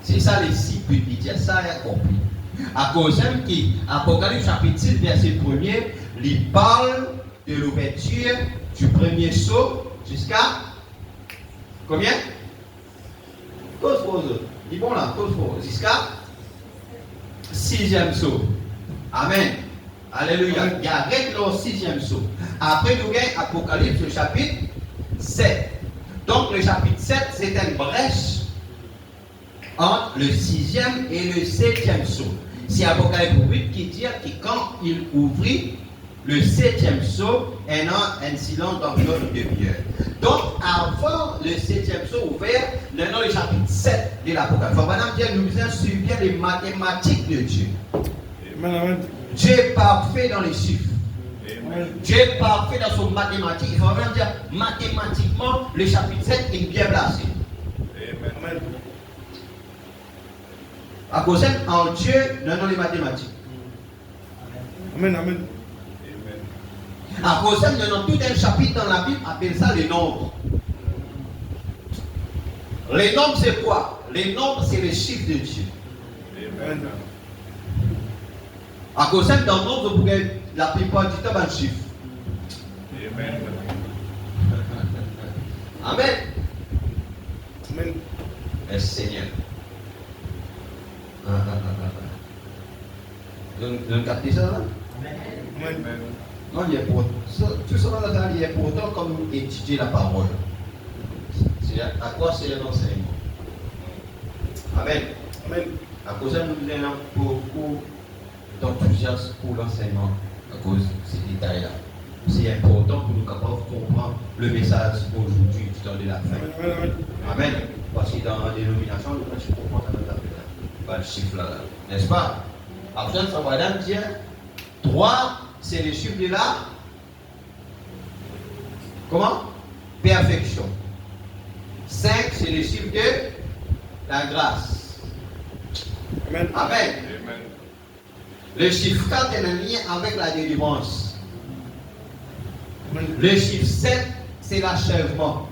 C'est ça les 6 buts, il dit ça et accompli. À cause qui, Apocalypse chapitre 6, verset 1er, il parle de l'ouverture du premier sceau jusqu'à combien? Cause pour eux. Dis bon là, cause pour eux. Jusqu'à 6e sceau. Amen. Alléluia. Amen. Il y a arrête le 6e sceau. Après, nous avons Apocalypse, le chapitre 7. Donc, le chapitre 7, c'est une brèche entre le 6e et le 7e sceau. C'est Apocalypse 8 qui dit que quand il ouvrit le 7e sceau, il y a un silence d'environ une demi-heure. Donc, avant le 7e sceau ouvert, nous avons le chapitre 7 de l'Apocalypse. Madame Pierre nous a suivi les mathématiques de Dieu. Amen. Amen. Dieu est parfait dans les chiffres. Amen. Dieu est parfait dans son mathématique. Il faut vraiment dire, mathématiquement, le chapitre 7 est bien placé. Amen. À cause en Dieu, nous avons les mathématiques. Amen. Amen. À cause nous avons tout un chapitre dans la Bible, appelle ça les nombres. Les nombres, c'est quoi? Les nombres, c'est les chiffres de Dieu. Amen. À cause dans le nombre, vous pouvez la plupart du temps un chiffre. Amen. Amen. Amen. Merci Seigneur. Vous captez ça là? Amen. Non, il est pour tout ça là, il est pourtant comme étudier la parole. C'est à quoi c'est l'enseignement? Amen. Amen. À cause de nous avons beaucoup d'enthousiasme pour l'enseignement à cause de ces détails-là. C'est important pour nous capables de comprendre le message aujourd'hui du temps de la fin. Amen. Amen. Parce que dans la dénomination, nous ne comprenons pas le chiffre là, n'est-ce pas? Après, ça va dire 3, c'est le chiffre de la. Comment? Perfection. 5, c'est le chiffre de la grâce. Amen. Amen. Le chiffre 4 est en lien avec la délivrance. Amen. Le chiffre 7, c'est l'achèvement.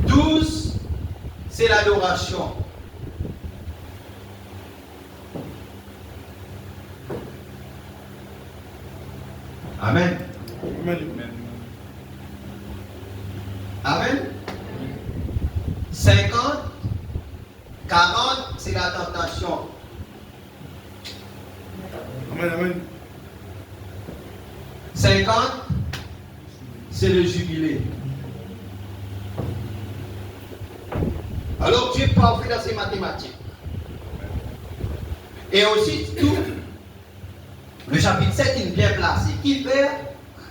12, c'est l'adoration. Amen. Amen. Amen. 50, 40, c'est la tentation. Amen. Amen. 50, c'est le jubilé. Alors Dieu est parfait dans ses mathématiques. Et aussi tout, le chapitre 7 est bien placé. Qui fait?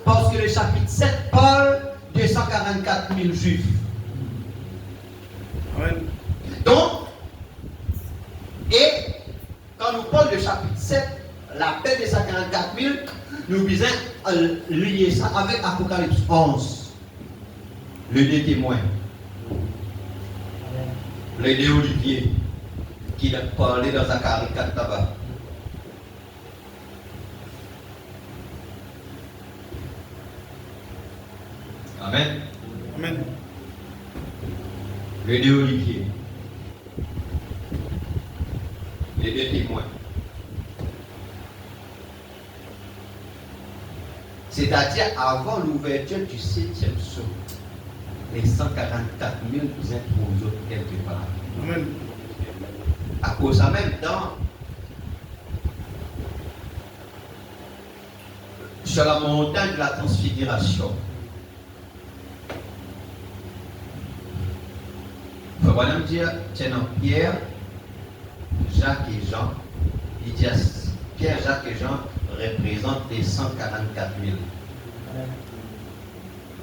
Parce que le chapitre 7 parle de 144 000 juifs. Amen. Donc, et quand nous parlons de chapitre 7, l'appel de 144 000, nous visons à lier ça avec Apocalypse 11. Le deux témoins. Les deux Olivier qui a parlé dans Zacharie 4 là-bas. Amen. Amen. Les deux Olivier. Les deux témoins. C'est-à-dire avant l'ouverture du 7e saut, les 144 000 vous introduisent quelque part. Amen. À cause en même temps, sur la montagne de la transfiguration, il faut vraiment dire, tiens, Pierre, Jacques et Jean, il dit Pierre, Jacques et Jean représentent les 144 000.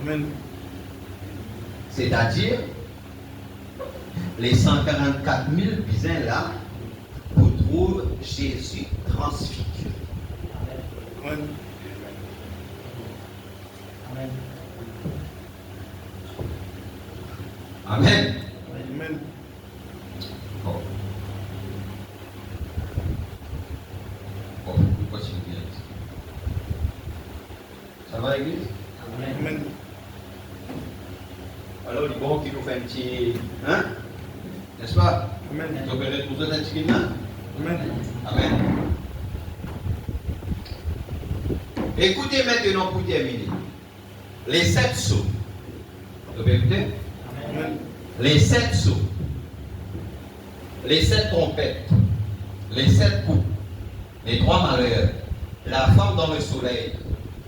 Amen. C'est-à-dire, les 144 000 bisins là, vous trouvez Jésus transfiguré. Amen. Amen. Amen. Bon. Bon, pourquoi tu me dis ça va l'église? Amen. Alors, il est bon qu'il nous fait un petit. Hein? N'est-ce pas? Amen. Donc, on est tous un petit peu. Amen. Amen. Écoutez maintenant pour terminer. Les 7 sceaux. Vous pouvez écouter? Amen. Les 7 sceaux. Les 7 trompettes. Les 7 coups. Les 3 malheurs. La femme dans le soleil.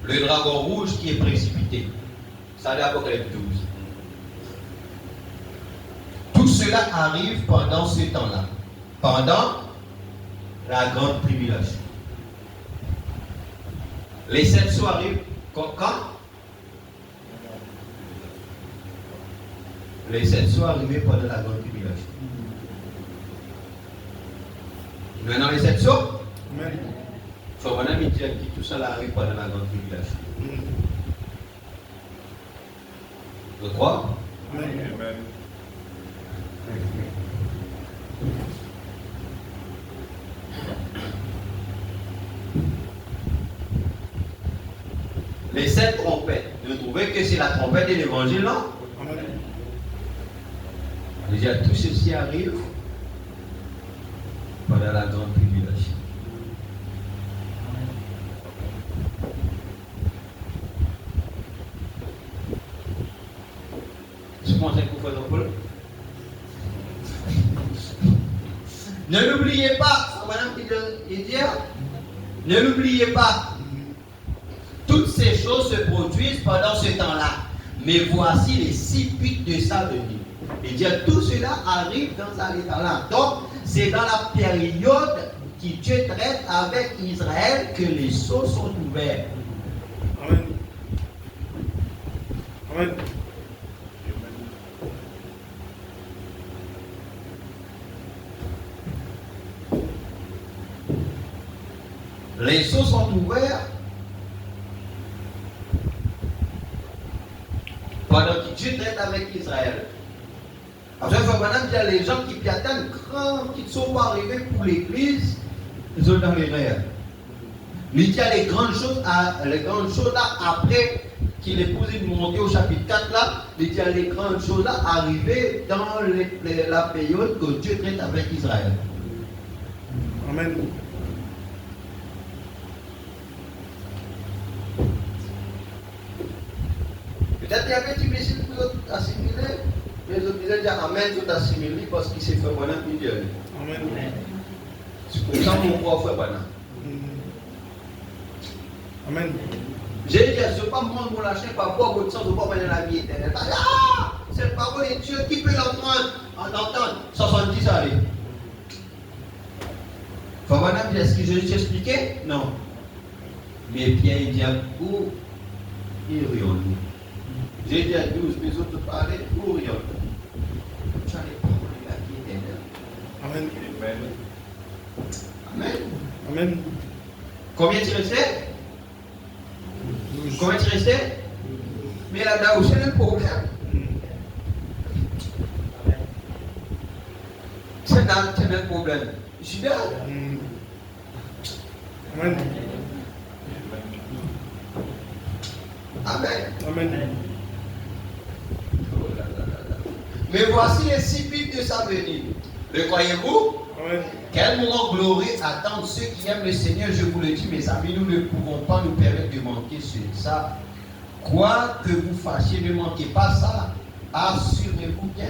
Le dragon rouge qui est précipité. Ça c'est Apocalypse 12. Tout cela arrive pendant ce temps-là. Pendant la grande tribulation. Les 7 sceaux arrivent quand? Les 7 sceaux arrivent pendant la grande tribulation. Maintenant les 7 sceaux, Amen. Faut qu'on a mis qui tout ça là arrive pendant la grande tribulation. Je crois. Amen. Les 7 trompettes. Vous trouvez que c'est la trompette de l'évangile, non? Amen. Déjà, tout ceci arrive pendant la grande tribulation. Je pense que vous faites un peu. Ne l'oubliez pas, madame qui dit, ne l'oubliez pas. Toutes ces choses se produisent pendant ce temps-là. Mais voici les 6 pics de sa venue. Et dire tout cela arrive dans sa temps-là. Donc, c'est dans la période que Dieu traite avec Israël que les sceaux sont ouverts. Amen. Amen. Les sceaux sont ouverts pendant que Dieu traite avec Israël. Après, il y a les gens qui attendent grand qu'ils sont pas arrivés pour l'église, ils sont dans les rêves. Mais il y a les grandes choses là après qu'il est posé de monter au chapitre 4 là, il y a les grandes choses là arrivées dans la période que Dieu traite avec Israël. Amen. Peut-être qu'il y avait des messieurs qui ont assimilé, mais les autres disaient déjà Amen, tout assimilé parce qu'il s'est fait bon à Dieu. Amen. C'est pour ça qu'on croit faire bon. Amen. J'ai dit, je ne veux pas me rendre mon lâcher par rapport à votre sang, je ne veux pas mener la vie éternelle. Ah, c'est la parole de Dieu qui peut l'entendre. 70 années. Faut voir, est-ce que je t'expliquais? Non. Mais Pierre, il dit, où irions-nous? J'ai dit à 12, les autres parlaient, où irions-nous? Tu as les paroles de la vie éternelle. Amen. Amen. Amen. Combien tu restais? Combien tu restais? Mais là, où c'est le problème? C'est là que le problème. Je suis là. Amen. Amen. Amen. Mais voici les 6 pics de sa venue. Le croyez-vous? Amen. Quel moment glorieux attendent ceux qui aiment le Seigneur, je vous le dis, mes amis, nous ne pouvons pas nous permettre de manquer sur ça. Quoi que vous fassiez, ne manquez pas ça. Assurez-vous bien.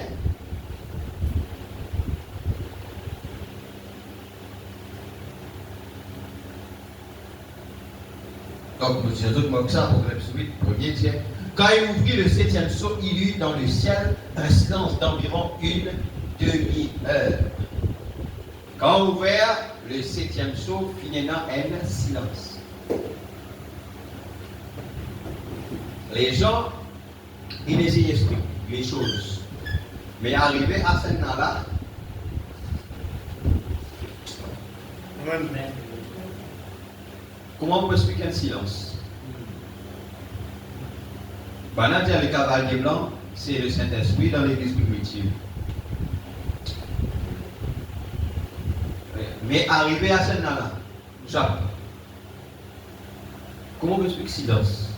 Donc, nous disons ça pour le premier tiers. Quand il ouvrit le 7e sceau, il y eut dans le ciel un silence d'environ une demi-heure. Quand ouvert le 7e sceau, finalement un silence. Les gens, ils les expliquent les choses. Mais arrivé à ce moment-là, Amen. comment on peut expliquer un silence? Pendant que le cavalier blanc, c'est le Saint-Esprit dans l'église primitive. Mais arrivé à ce moment-là, Jacques, comment on explique silence?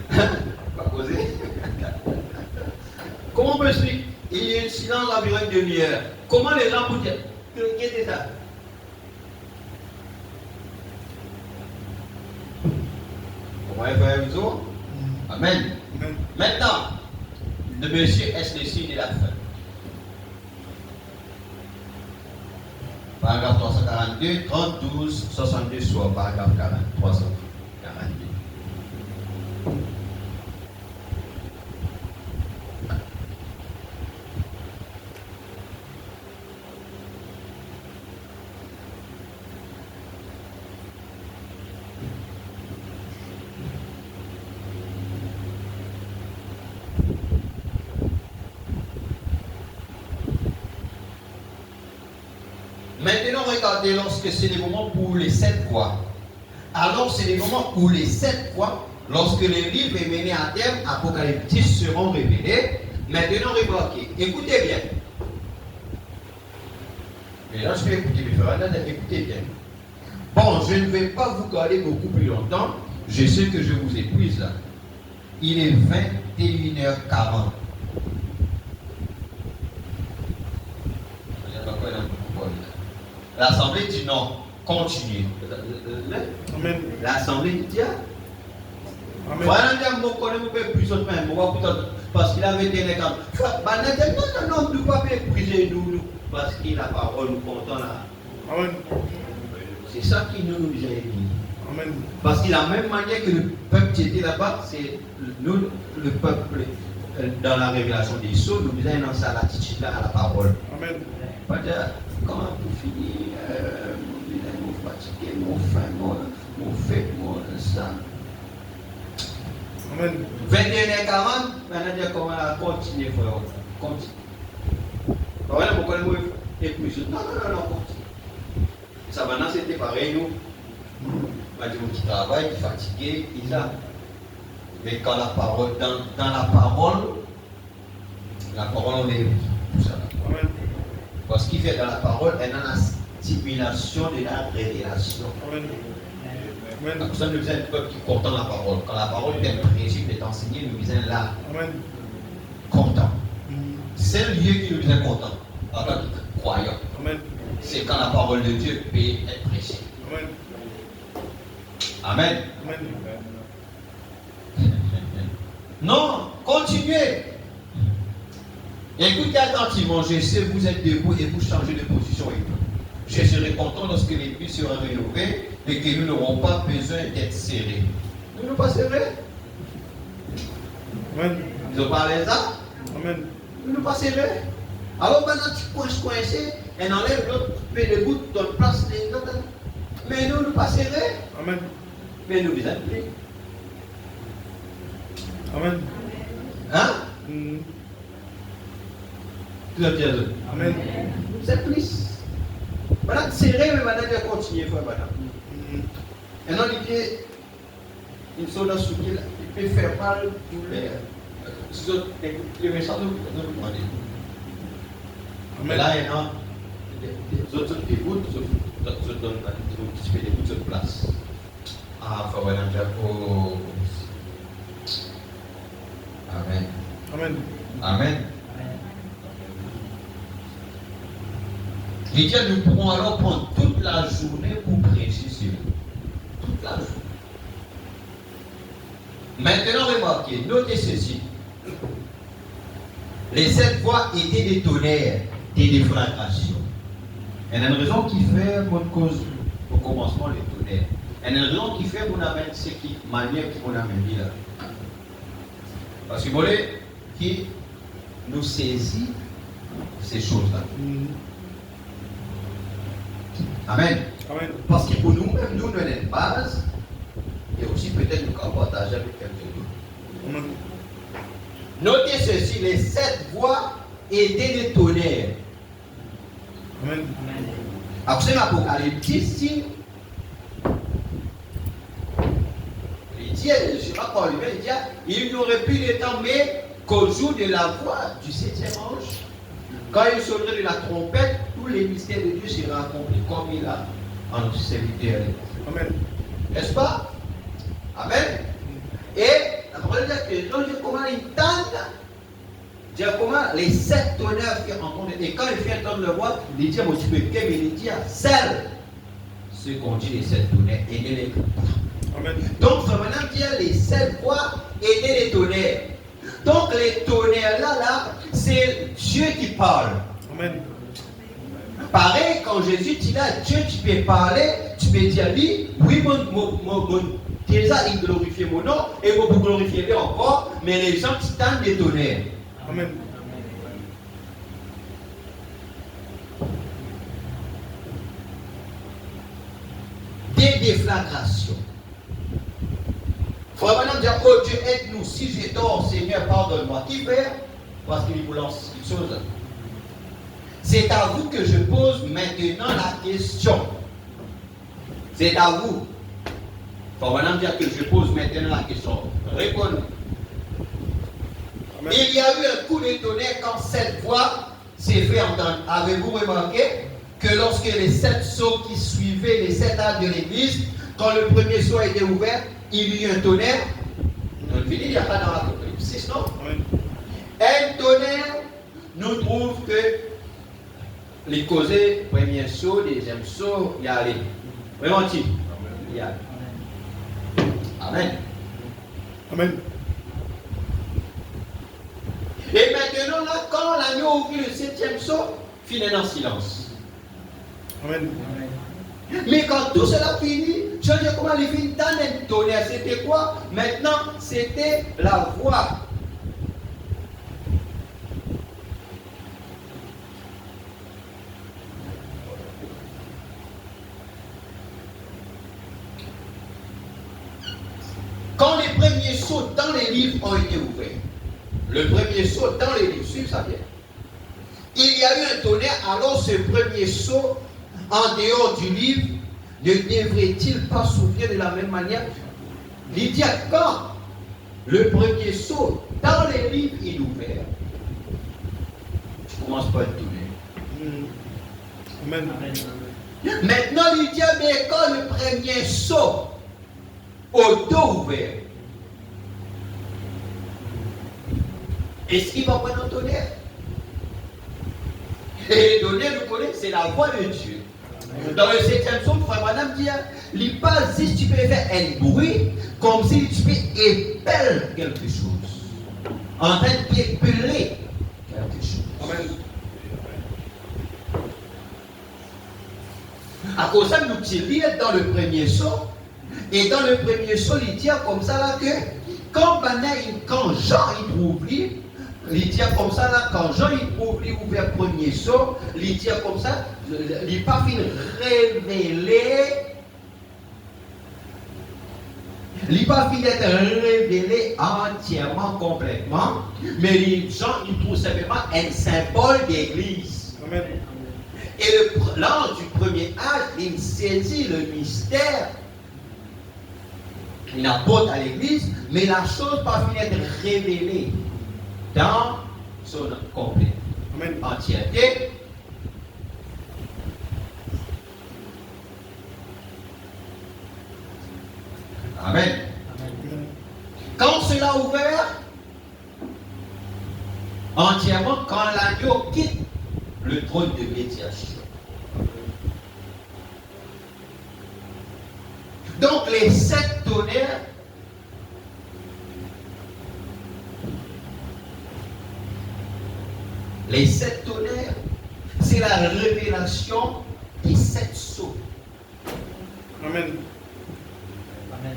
Pas poser. Comment on peut expliquer? Il y a un silence environ une demi-heure. Comment les gens vous dire? Qu'est-ce que c'est ça? Comment il fait un jour? Amen. Amen. Maintenant, le monsieur est le signe de la fin. Paragraphe 342, 30, 12, 62, soit paragraphe 40, 342. Maintenant, regardez, lorsque c'est les moments pour les 7 voix. Alors, c'est les moments où les 7 voix, lorsque le livre est mené à terme, Apocalypse 10 seront révélés. Maintenant, remarquez, écoutez bien. Mais là, je vais écouter mes frères, écoutez bien. Bon, je ne vais pas vous garder beaucoup plus longtemps. Je sais que je vous épuise là. Il est 21h40. L'Assemblée dit non, continuez. Amen. L'Assemblée dit Amen. voilà, je connais plus autre parce qu'il avait été les camps. Non, ne pas mépriser nous, parce qu'il a la parole, nous comptons là. Amen. C'est ça qui nous a dit. Amen. Parce qu'il a même manière que le peuple qui était là-bas, c'est nous, le peuple, dans la révélation des sceaux, nous disons dans sa latitude là à la parole. Amen. Pas dire comment pour finir, mon fatigué, mon faim, mon fait, mon ça. Amen. 21h40, maintenant dire comment la continuer, frère. Continue. Voilà pourquoi le mot est plus. Non, continue. Ça maintenant c'était pareil, nous. On dit qui travaille, qui est fatigué, il a. Mais quand la parole, dans la parole on est tout ça. Amen. Parce qu'il fait dans la parole, elle a la stimulation de la révélation. Amen. La Amen. personne nous vient du peuple qui content la parole. Quand la parole est principe est enseignée, nous disons là, Amen. content. C'est le lieu qui nous vient content. En tant que croyant. Amen. C'est quand la parole de Dieu peut être prêchée. Amen. Amen. Amen. Non, continuez. Écoutez attentivement, je sais que vous êtes debout et vous changez de position. Je serai content lorsque l'église sera rénovée et que nous n'aurons pas besoin d'être serrés. Nous ne pas serrés. Amen. Vous parlez ça? Amen. Nous ne pas serrés. Alors maintenant tu coinces et enlève l'autre pied debout, donne place les autres. Mais nous ne pas serrés. Amen. Mais nous vous appelez. Amen. Hein? Tout à fait. Amen. C'est plus. Madame, serré, mais madame, elle continue, frère, madame. Et non, il sont dans ce qu'il peut faire mal tous les méchants nous demandent. Mais là, il y a des autres qui écoutent, des autres qui font des bouts de place. Ah, frère, madame, Jacob. Amen. Amen. Amen. Il dit, nous pourrons alors prendre toute la journée pour prêcher sur lui. Toute la journée. Maintenant, remarquez, notez ceci. Les 7 voix étaient des tonnerres, des déflagrations. Il y a une raison qui fait votre cause au commencement les tonnerres. Il y a une raison qui fait mon amène ce qui manière qui mon amène là. Parce que vous voulez qui nous saisit ces choses-là. Amen. Amen. Parce que pour nous-mêmes, nous donnons une base et aussi peut-être nous pouvons partager avec quelqu'un d'autre. Amen. Notez ceci, les 7 voix étaient des tonnerres. Amen. Après l'Apocalypse 10, il dit, je ne sais pas quoi lui dire, il n'aurait plus le temps, mais qu'au jour de la voix du 7e ange, quand il sonnerait de la trompette, tous les mystères de Dieu seront accomplis, comme il a en serviteur. Amen. N'est-ce pas? Amen. Et la parole dit que l'ange comment il tente, comment les 7 tonnerres qui entendent, et quand il fait entendre le voix, il dit, mon Dieu, mais il dit, celle, ce qu'on dit les 7 tonnerres, et les Amen. donc, maintenant, dire les 7 voix étaient les tonnerres. Donc, les tonnerres là, c'est Dieu qui parle. Amen. Pareil, quand Jésus dit là, Dieu, tu peux parler, tu peux dire lui, oui, déjà, il glorifie mon nom, et vous glorifiez encore, mais les gens qui tendent des tonnerres. Amen. Des déflagrations. Il faut vraiment dire, oh Dieu, aide-nous. Si j'ai tort, Seigneur, pardonne-moi. Qui fait? Parce qu'il vous lance quelque chose. C'est à vous que je pose maintenant la question. C'est à vous. Il faut maintenant dire que je pose maintenant la question. Répondez. Amen. Il y a eu un coup de tonnerre quand cette voix s'est fait entendre. Avez-vous remarqué que lorsque les 7 sceaux qui suivaient les 7 âges de l'église, quand le premier sceau a été ouvert, il y a eu un tonnerre? On finit, il n'y a pas dans l'Apocalypse 6, non? Amen. Un tonnerre nous trouve que les causés, premier saut, deuxième saut, il y a allé. Vraiment, il y a. Amen. Amen. Et maintenant, là, quand l'agneau ouvrit le 7e saut, finit dans le silence. Amen. Mais quand tout cela finit, je dis comment les filles dans un tonnerre, c'était quoi? Maintenant, c'était la voix. Quand les premiers sceaux dans les livres ont été ouverts, le premier sceau dans les livres, suivez ça bien. Il y a eu un tonnerre, alors ce premier sceau, en dehors du livre, ne devrait-il pas s'ouvrir de la même manière? Il dit quand le premier sceau dans les livres est ouvert, tu commences par un tonnerre. Amen. Maintenant, il dit mais quand le premier sceau au dos ouvert, est-ce qu'il va prendre un tonnerre? Et le tonnerre, vous connaissez, c'est la voix de Dieu. Dans le 7e psaume, frère Madame dit, il pas si tu peux faire un bruit comme si tu peux épeler quelque chose. En train d'épeler quelque chose. Amen. À cause de ça, nous tirons dans le premier saut. Et dans le premier saut, il dit comme ça là que quand Jean il trouve lui, il dit comme ça là, quand Jean il trouve lui ouvert le premier saut, il dit comme ça, il n'est pas fini révélé. Il n'est pas fini d'être révélé entièrement, complètement, mais Jean il trouve simplement un symbole d'église. Amen. Et l'ange du premier âge, il saisit le mystère. Il apporte à l'église, mais la chose pas finir d'être révélée dans son complet. Amen. Entièreté. Amen. Quand cela a ouvert, entièrement, quand l'agneau quitte le trône de médiation. Donc les 7 tonnerres c'est la révélation des 7 sceaux. Amen. Amen.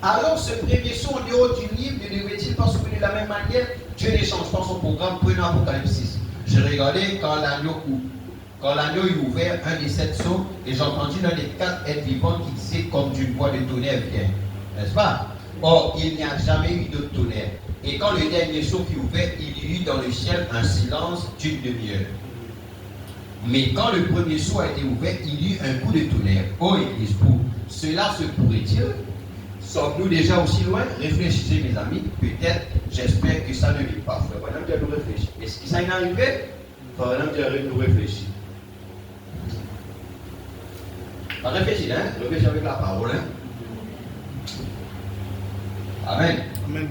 Alors ce premier sceau en dehors du livre ne devait-il pas s'ouvrir de la même manière? Dieu ne change pas son programme. Prenez Apocalypse 6. J'ai regardé quand l'agneau est ouvert, un des 7 sceaux, et j'ai entendu l'un des 4 êtres vivants qui disait comme d'une voix de tonnerre vient. N'est-ce pas? Or, il n'y a jamais eu de tonnerre. Et quand le dernier sceau fut ouvert, il y eut dans le ciel un silence d'une demi-heure. Mais quand le premier sceau a été ouvert, il y eut un coup de tonnerre. Oh Église, pour cela se pourrait-il? Sommes-nous déjà aussi loin? Réfléchissez mes amis, peut-être, j'espère que ça ne l'est pas. Frère Madame Dieu nous réfléchir. Est-ce que ça est arrivé? Frère Madame Dieu nous réfléchir. Pas réfléchir, hein? Réfléchir avec la parole, hein? Amen. Amen.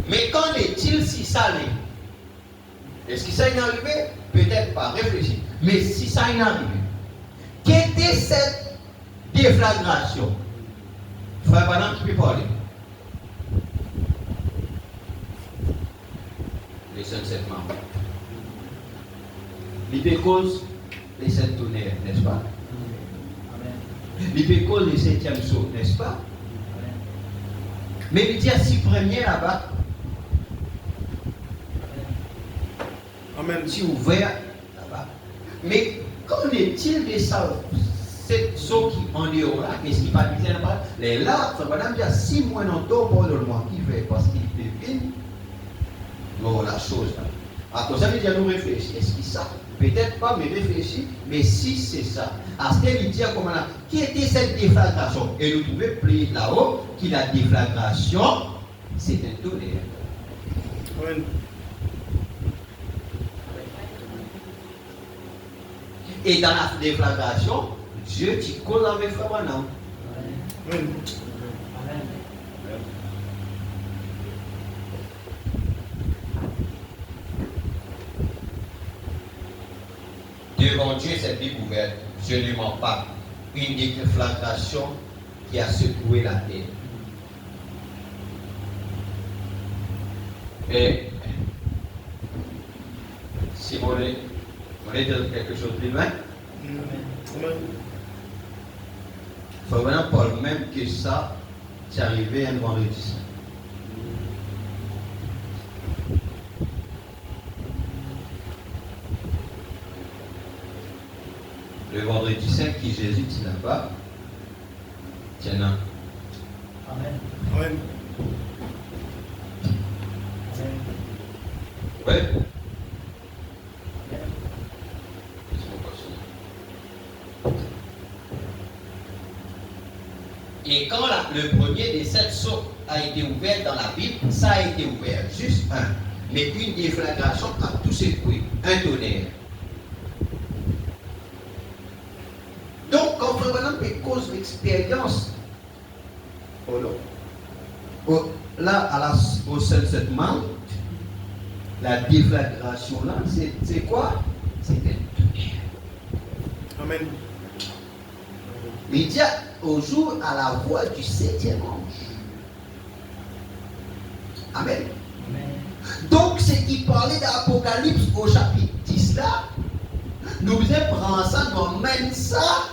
Mais qu'en est-il si ça l'est? Est-ce que ça est arrivé? Peut-être pas, réfléchir. Mais si ça est arrivé, quelle était cette déflagration? Frère Madame, tu peux parler. Les 7 membres. Il cause les 7 tonnerres, n'est-ce pas? Il cause les 7e saut, n'est-ce pas? Mais il dit à 6 premiers là-bas. Amen. Si ouvert là-bas. Mais qu'en est-il de 7 sauts qui en dehors là, qu'est-ce qui va dire là? Les là, ça va dire si moi non tôt pour le mois qui fait parce qu'il devine la chose là. À cause de ça, nous réfléchir. Est-ce que ça? Peut-être pas, mais réfléchir. Mais si c'est ça, à ce qu'elle dit comment là, qui était cette déflagration? Et nous trouvons plus là-haut que la déflagration, c'est un tonnerre. Amen. Et dans la déflagration, Dieu dit cause avec frère Branham. Amen. Amen. Devant Dieu, cette découverte, je ne mens pas. Une déflagration qui a secoué la terre. Et si vous voulez dire quelque chose de loin, Amen. il faut vraiment pas le même que ça, c'est arrivé un vendredi saint. Le vendredi saint qui Jésus dit là-bas, tiens, Amen. Amen. Amen. ouais. Et quand le premier des 7 sceaux a été ouvert dans la Bible, ça a été ouvert, juste un. Mais une déflagration a tout secoué, un tonnerre. Donc, quand Frère Branham cause l'expérience, là, au Sunset Mount, la déflagration là, c'est quoi? C'est un tonnerre. Amen. Mais il dit au jour à la voix du 7e ange. Amen. Amen. Donc, ce qui parlait d'Apocalypse au chapitre 10 là, nous devons prendre ça, nous emmène ça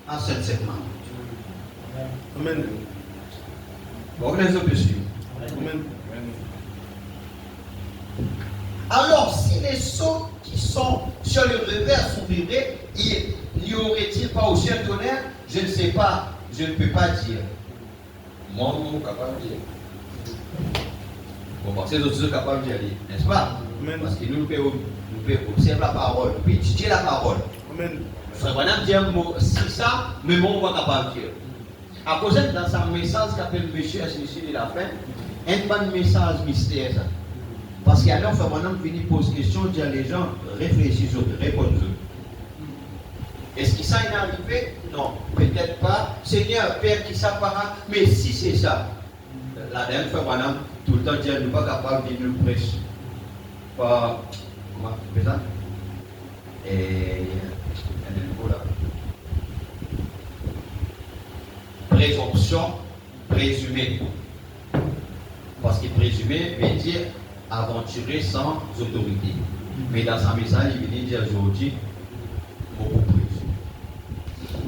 à Sunset Mount. Amen. Bon, les autres suivent. Amen. Alors, si les sceaux qui sont sur le revers sont vibrés, n'y aurait-il pas aussi un tonnerre? Je ne sais pas, je ne peux pas dire. Moi, je suis capable de dire. Bon, parce que les autres sont capables de dire, n'est-ce pas? Amen. Parce que nous pouvons observer la parole, nous pouvons étudier la parole. Amen. Frère Branham dit un mot, c'est ça, mais moi, on va capable de dire. À cause de dans sa message qu'appelle Monsieur à celui de la fin, un bon message mystère. Ça. Parce qu'alors, Frère Branham finit pose question, dit à les gens, réfléchissez, répondez. Est-ce que ça est arrivé? Non, peut-être pas. Seigneur, Père, qui ça para? Mais si c'est ça, la dernière fois, Branham, tout le temps, dit, nous pas capable de nous prêcher. Pas, comment on fait ça? Et là. Présomption présumée. Parce que présumé veut dire aventurer sans autorité. Mais dans sa message, il vient dire aujourd'hui, beaucoup plus.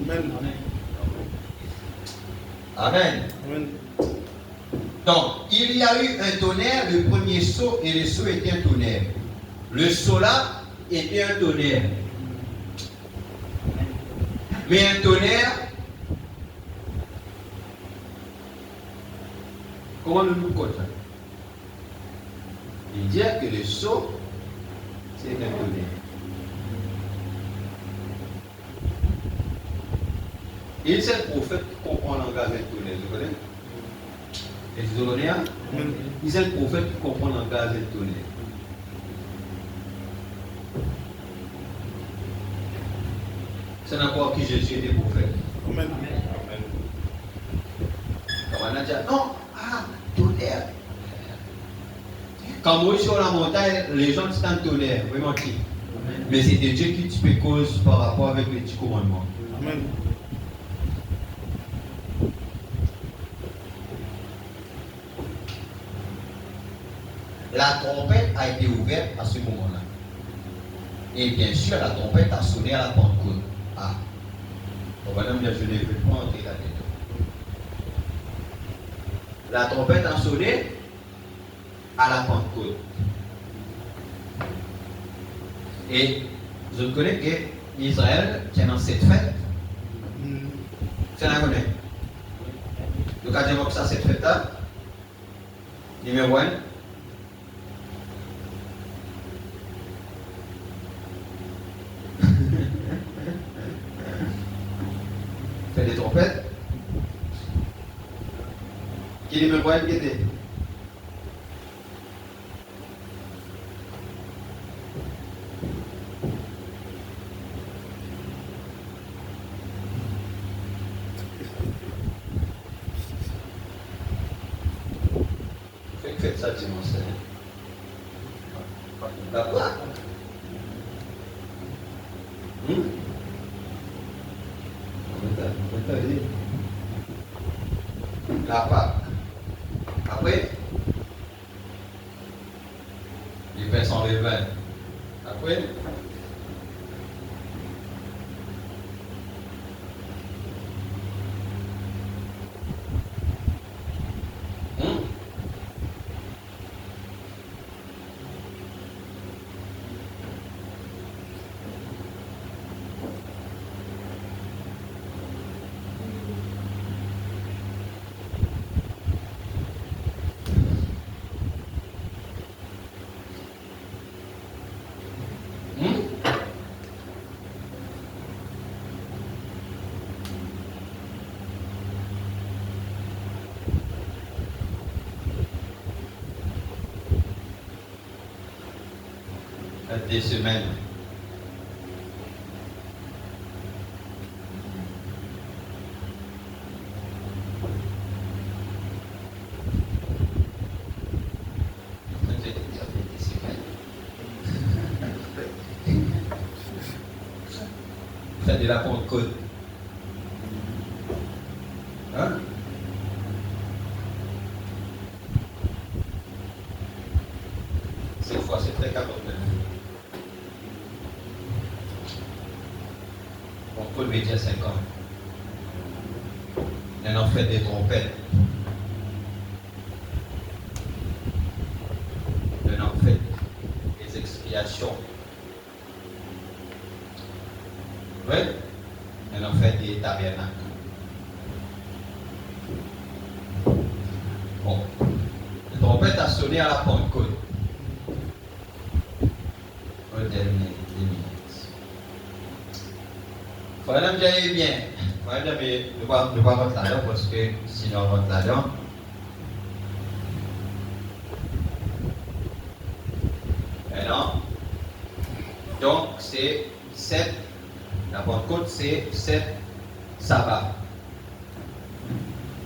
Amen. Amen. Amen. Donc, il y a eu un tonnerre, le premier sceau, et le sceau était un tonnerre. Le sceau là était un tonnerre. Mais un tonnerre, comment nous code ça? Il dit que le sceau, c'est un tonnerre. Il c'est le prophète qui comprend le langage d'un tonnerre, vous connaissez? Et vous connaissez? Amen. Il c'est le prophète qui comprend le langage d'un tonnerre. C'est n'importe qui Jésus était prophète. Amen. Comme on a dit, non, tonnerre. Quand Moïse sur la montagne, les gens disent un tonnerre, vraiment qui? Mais c'était Dieu qui te fait cause par rapport avec les 10 commandements. Amen. La trompette a été ouverte à ce moment-là. Et bien sûr, la trompette a sonné à la Pentecôte. On va dire, je ne veux pas entrer là-dedans. La trompette a sonné à la Pentecôte. Et je connais qu'Israël, pendant cette fête, C'est la connaît. Le cas de ça, c'est fait là. Numéro 1. Fait des trompettes. Qui est numéro 1 qui était? Faites ça dimanche. La plaque. La Pâque. Après, les pains sans levain. Après, des semaines. Faites de la Pentecôte. Hein? Cette fois, c'est très 49. On peut le dire 50. On en fait des trompettes. On en fait des expiations. Oui, on en fait des tabernacles. Bon, la trompette a sonné à la Pentecôte. On va terminer 10 minutes. Il faut même dire bien. Il faut même dire, ne pas rentrer là-dedans parce que sinon on rentre là-dedans. Maintenant, donc c'est 7. La Pentecôte, c'est 7 sabbats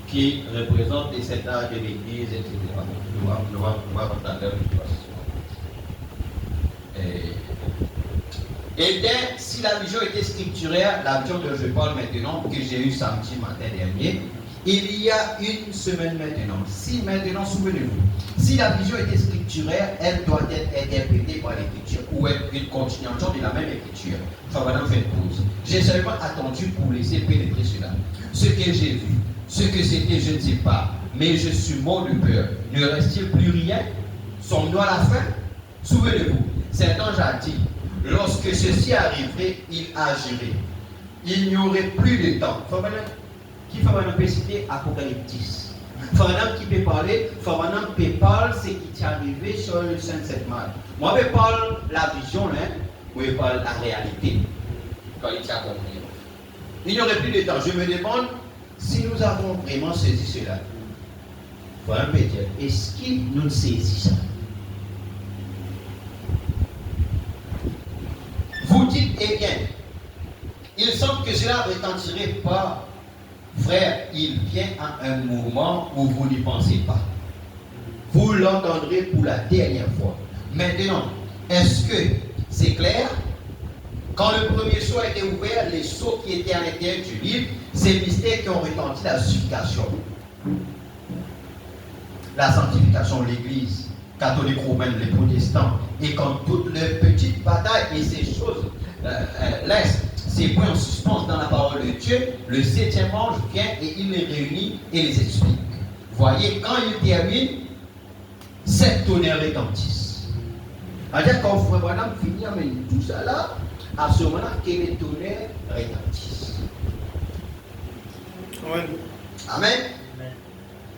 qui représentent les 7 âges de l'Église, etc. Nous allons rentrer là-dedans. Et bien, si la vision était scripturaire, la vision dont je parle maintenant, que j'ai eue samedi matin dernier, il y a une semaine maintenant. Si maintenant, souvenez-vous, si la vision était scripturaire, elle doit être interprétée par l'écriture ou être une continuation de la même écriture. Enfin, maintenant, faites pause. J'ai seulement attendu pour laisser pénétrer cela. Ce que j'ai vu, ce que c'était, je ne sais pas, mais je suis mort de peur. Ne reste-t-il plus rien? Sommes-nous à la fin? Souvenez-vous, cet ange a dit, lorsque ceci arriverait, il agirait. Il n'y aurait plus de temps. Qui fait maintenant peut citer Apocalypse 10. Fernand qui peut parler, Fernand peut parler ce qui est arrivé sur le 5-7 mal. Moi, je parle la vision, hein, ou je parle la réalité. Quand il tient compris. Il n'y aurait plus de temps. Je me demande si nous avons vraiment saisi cela. Voilà, peut dire, est-ce qu'il nous saisit ça? Vous dites, eh bien, il semble que cela retentirait pas. Frère, il vient à un moment où vous n'y pensez pas. Vous l'entendrez pour la dernière fois. Maintenant, est-ce que c'est clair? Quand le premier sceau a été ouvert, les sceaux qui étaient à l'intérieur du livre, ces mystères qui ont retenti la justification, la sanctification de l'Église catholique romaine, les protestants, et quand toutes les petites batailles et ces choses laissent ces points en suspens dans la parole de Dieu, le 7e ange vient et il les réunit et les explique. Voyez, quand il termine, 7 tonnerres retentissent. C'est-à-dire quand Frère Branham finit avec tout ça là, à ce moment-là, que les tonnerres retentissent. Amen. Amen.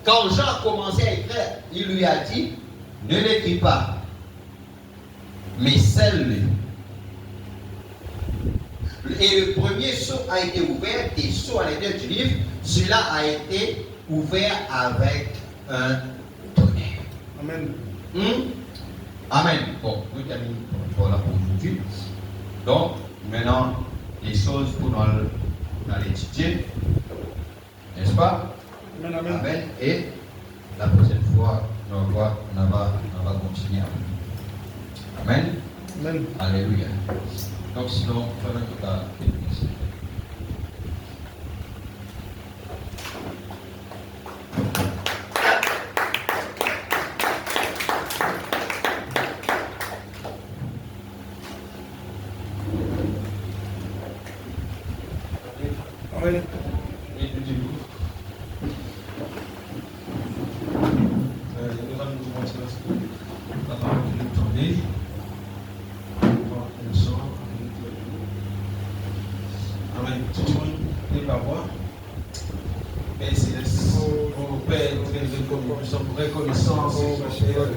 Quand Jean a commencé à écrire, il lui a dit, ne l'écris pas, mais scelle-le. Et le premier sceau a été ouvert, des sceaux à l'intérieur du livre, celui-là a été ouvert avec un tonnerre. Amen. Amen. Bon, nous terminons pour aujourd'hui. Donc, maintenant, les choses pour nous l'étudier, n'est-ce pas? Amen, amen. Amen. Et la prochaine fois, on va continuer. Amen. Amen. Alléluia. Donc, sinon, prenons toute la technique. Amen. Amen. Tout le monde lève la voix. Père Céleste, oh Père, nous sommes reconnaissants, Seigneur.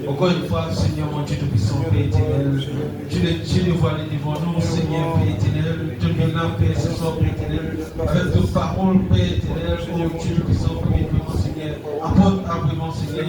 Encore une fois, Seigneur mon Dieu Tout-Puissant, Père éternel, tu le vois devant nous, Seigneur, Père éternel. Tu viens là, Père, ce soir, Père éternel, avec tes paroles, Père éternel, oh Dieu Tout-Puissant, Père éternel, Seigneur. Apporte abondamment, Seigneur,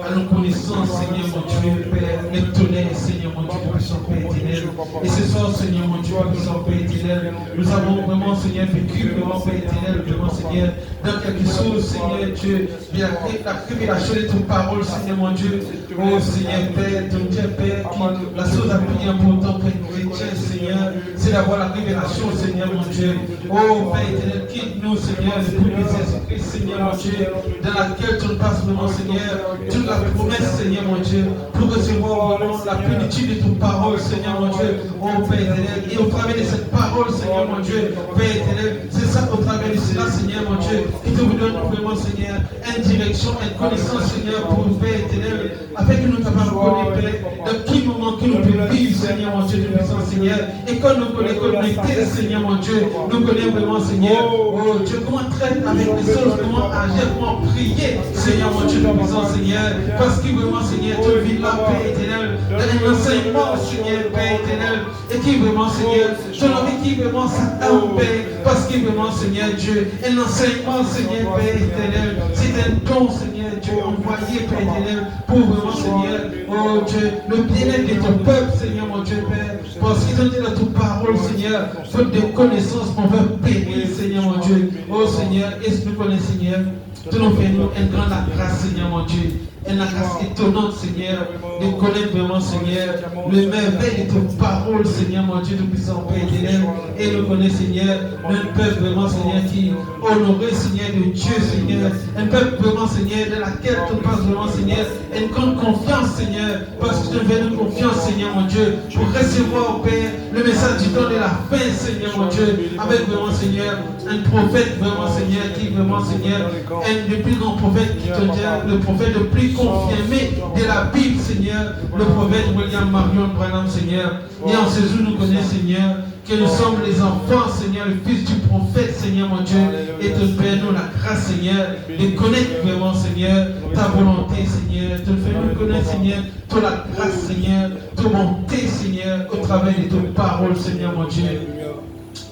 à nos connaissances, Seigneur mon Dieu, Père, les tonnerres, Seigneur mon Dieu Tout-Puissant, Père éternel. Et ce soir, Seigneur mon Dieu Tout-Puissant, Père éternel, nous avons vraiment, Seigneur, vécu, vraiment, Père éternel, vraiment, Seigneur, dans quelque chose, Seigneur Dieu, la révélation de ton parole, Seigneur mon Dieu. Oh Seigneur Père, ton Dieu Père, qui la chose la plus importante pour un chrétien, Seigneur, c'est d'avoir la révélation, Seigneur mon Dieu. Oh Père éternel, quitte-nous, Seigneur, depuis les esprits, Seigneur mon Dieu, dans laquelle tu nous passes vraiment, Seigneur, toute la promesse, Seigneur mon Dieu, pour recevoir vraiment la plénitude de ton parole, Seigneur mon Dieu. Oh Père éternel, et au travers de cette parole, Seigneur mon Dieu, Père éternel, c'est ça au travers de cela, Seigneur mon Dieu, qui te vous donne vraiment, Seigneur, une direction, une connaissance, Seigneur, pour nous, Père éternel, afin que nous capables de connaître, Père, dans quel moment que nous pouvons vivre, Seigneur mon Dieu, puissant Seigneur, et quand nous connaissons, Seigneur mon Dieu, nous connaissons vraiment, Seigneur, oh Dieu, comment traiter avec les autres, comment agir, comment prier, Seigneur mon Dieu, puissant Seigneur, parce que vraiment, Seigneur, tu vis là, Père éternel, dans un enseignement, Seigneur, Père éternel, et qui vraiment, Seigneur, je l'aurais qui vraiment ça Père, parce que vraiment, Seigneur Dieu, un enseignement, Seigneur, Père éternel, c'est un don, Seigneur Dieu, envoyé, Père éternel, pour vraiment, Seigneur, oh Dieu, le bien-être de ton peuple, Seigneur, mon Dieu, Père, parce qu'ils ont dit dans toute parole, Seigneur, faute de connaissances, on veut périr, Seigneur, mon Dieu, oh Seigneur, est-ce que nous connaissons, Seigneur, tu nous fais nous une grande grâce, Seigneur, mon Dieu. Une grâce étonnante, Seigneur, de connaître vraiment, Seigneur, le merveille de ton parole, Seigneur, mon Dieu, tout-puissant, Père éternel. Et nous connaissons, Seigneur, un peuple vraiment, Seigneur, qui honorait, Seigneur, de Dieu, Seigneur. Un peuple vraiment, Seigneur, dans laquelle tu passes vraiment, Seigneur, une grande confiance, Seigneur, parce que tu nous fais nous confiance, Seigneur, mon Dieu, pour recevoir, Père, le message du temps de la fin, Seigneur, mon Dieu, avec vraiment, Seigneur, un prophète vraiment, Seigneur, qui vraiment, Seigneur, un des plus grands prophètes qui te dit, le prophète le plus confirmé de la Bible, Seigneur, le prophète William Marion Branham, Seigneur. Et en ce jour, nous connaissons, Seigneur, que nous sommes les enfants, Seigneur, le fils du prophète, Seigneur, mon Dieu, et te fais-nous la grâce, Seigneur, de connaître vraiment, Seigneur, ta volonté, Seigneur, te fais-nous connaître, Seigneur, toute la grâce, Seigneur, ta bonté, Seigneur, au travers de tes paroles, Seigneur, mon Dieu.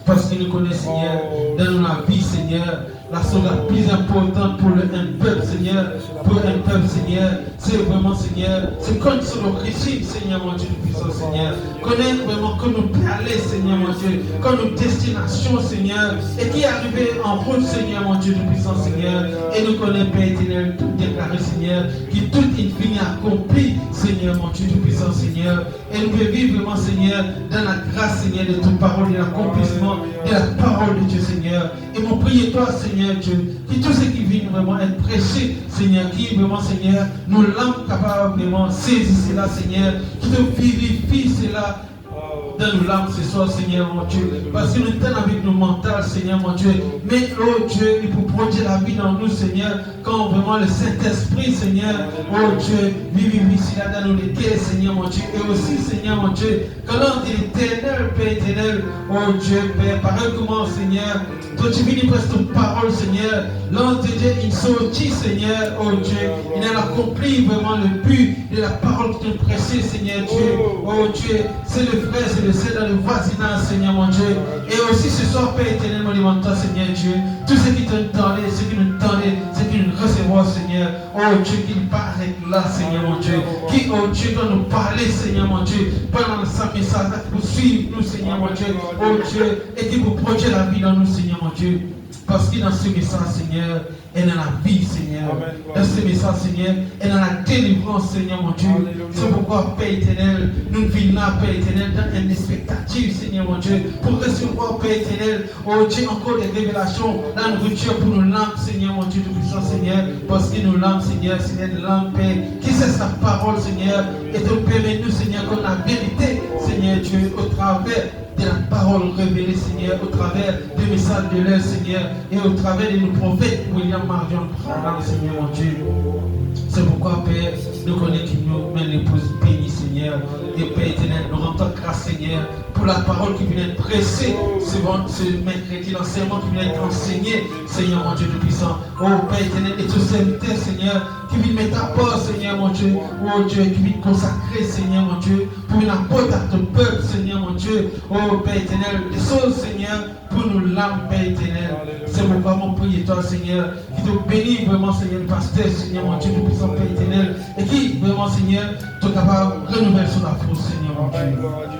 Parce que nous connaissons, Seigneur, dans la vie, Seigneur, la chose la plus importante pour un peuple, Seigneur, pour un peuple, Seigneur, c'est vraiment, Seigneur, c'est quand sur l'origine, Seigneur, mon Dieu, puissant, Seigneur, connaître vraiment que nous aller, Seigneur, mon Dieu, quand nos destinations, Seigneur, et qui est arrivé en route, Seigneur, mon Dieu, puissant, Seigneur, et nous connaissons, Père éternel, tout déclaré, Seigneur, qui tout est fini accompli, Seigneur, mon Dieu, puissant, Seigneur, et nous pouvons vivre vraiment, Seigneur, dans la grâce, Seigneur, de toute parole, de l'accomplissement de la parole de Dieu, Seigneur. Et mon prier, toi, Seigneur Dieu, que tout ce qui vient vraiment être prêché, Seigneur, qui vraiment, Seigneur, nous l'âmes capables vraiment saisir cela, Seigneur, qui te vivifie cela Donne-nous l'âme ce soir, Seigneur mon Dieu. Parce que nous sommes avec nos mentales, Seigneur mon Dieu. Mais, oh Dieu, il faut produire la vie dans nous, Seigneur. Quand vraiment le Saint-Esprit, Seigneur, oh Dieu, vive ici, là, dans nos cœurs, Seigneur mon Dieu. Et aussi, Seigneur mon Dieu, quand l'on dit l'éternel, Père éternel, oh Dieu, Père, pareil comment, Seigneur, toi tu finis presque toute parole, Seigneur. L'ange de Dieu, il sortit, Seigneur, oh Dieu. Il a accompli vraiment le but de la parole que tu prêchais, Seigneur Dieu. Oh Dieu, c'est le frère, c'est le sœur dans le voisinage, Seigneur mon Dieu. Et aussi ce soir, Père éternel, mon alimentant, Seigneur Dieu. Tous ceux qui t'entendaient, ceux qui nous tendaient, ceux qui nous recevront, Seigneur. Oh Dieu, qu'il paraît là, Seigneur mon Dieu. Qui, oh Dieu, doit nous parler, Seigneur mon Dieu. Pendant ce message, pour suivre nous, Seigneur mon Dieu. Oh Dieu, et qui vous produire la vie dans nous, Seigneur mon Dieu. Parce que dans ce message, Seigneur, elle a la vie, Seigneur. Dans ce message, Seigneur, elle a la délivrance, Seigneur, mon Dieu. C'est pourquoi, Père éternel, nous vivons là, Père éternel, dans une expectative, Seigneur, mon Dieu, pour recevoir, Père éternel, oh Dieu, encore des révélations, la nourriture pour nos langues, Seigneur, mon Dieu, tout-puissant, Seigneur. Parce que nos langues, Seigneur, c'est une langue, Père, qui cesse la parole, Seigneur, et te permet-nous, Seigneur, comme la vérité, Seigneur Dieu, au travers de la parole révélée, Seigneur, au travers des messages de l'air, Seigneur, et au travers de nos prophètes, William Marion, Seigneur, mon Dieu. C'est pourquoi, Père, nous connaissons qui nous mène l'épouse bénie, Seigneur, et Père éternel, nous rendons grâce, Seigneur, pour la parole qui vient être pressée, ce mercredi, l'enseignement qui vient être enseigné, Seigneur, mon Dieu tout-puissant. Oh, Père éternel, et tous serviteurs, Seigneur, qui viennent mettre à part, Seigneur, mon Dieu, oh Dieu, qui viennent consacrer, Seigneur, mon Dieu, pour une apporte à ton peuple, Seigneur, mon Dieu, oh, Père éternel, des choses, Seigneur, pour nous l'âme, Père éternel. C'est pourquoi mon prière, toi, Seigneur, qui te bénit vraiment, Seigneur, le pasteur, Seigneur, mon Dieu, tout-puissant, Père éternel, et qui, vraiment, Seigneur, te capable de renouveler sur la force, Seigneur, mon Dieu.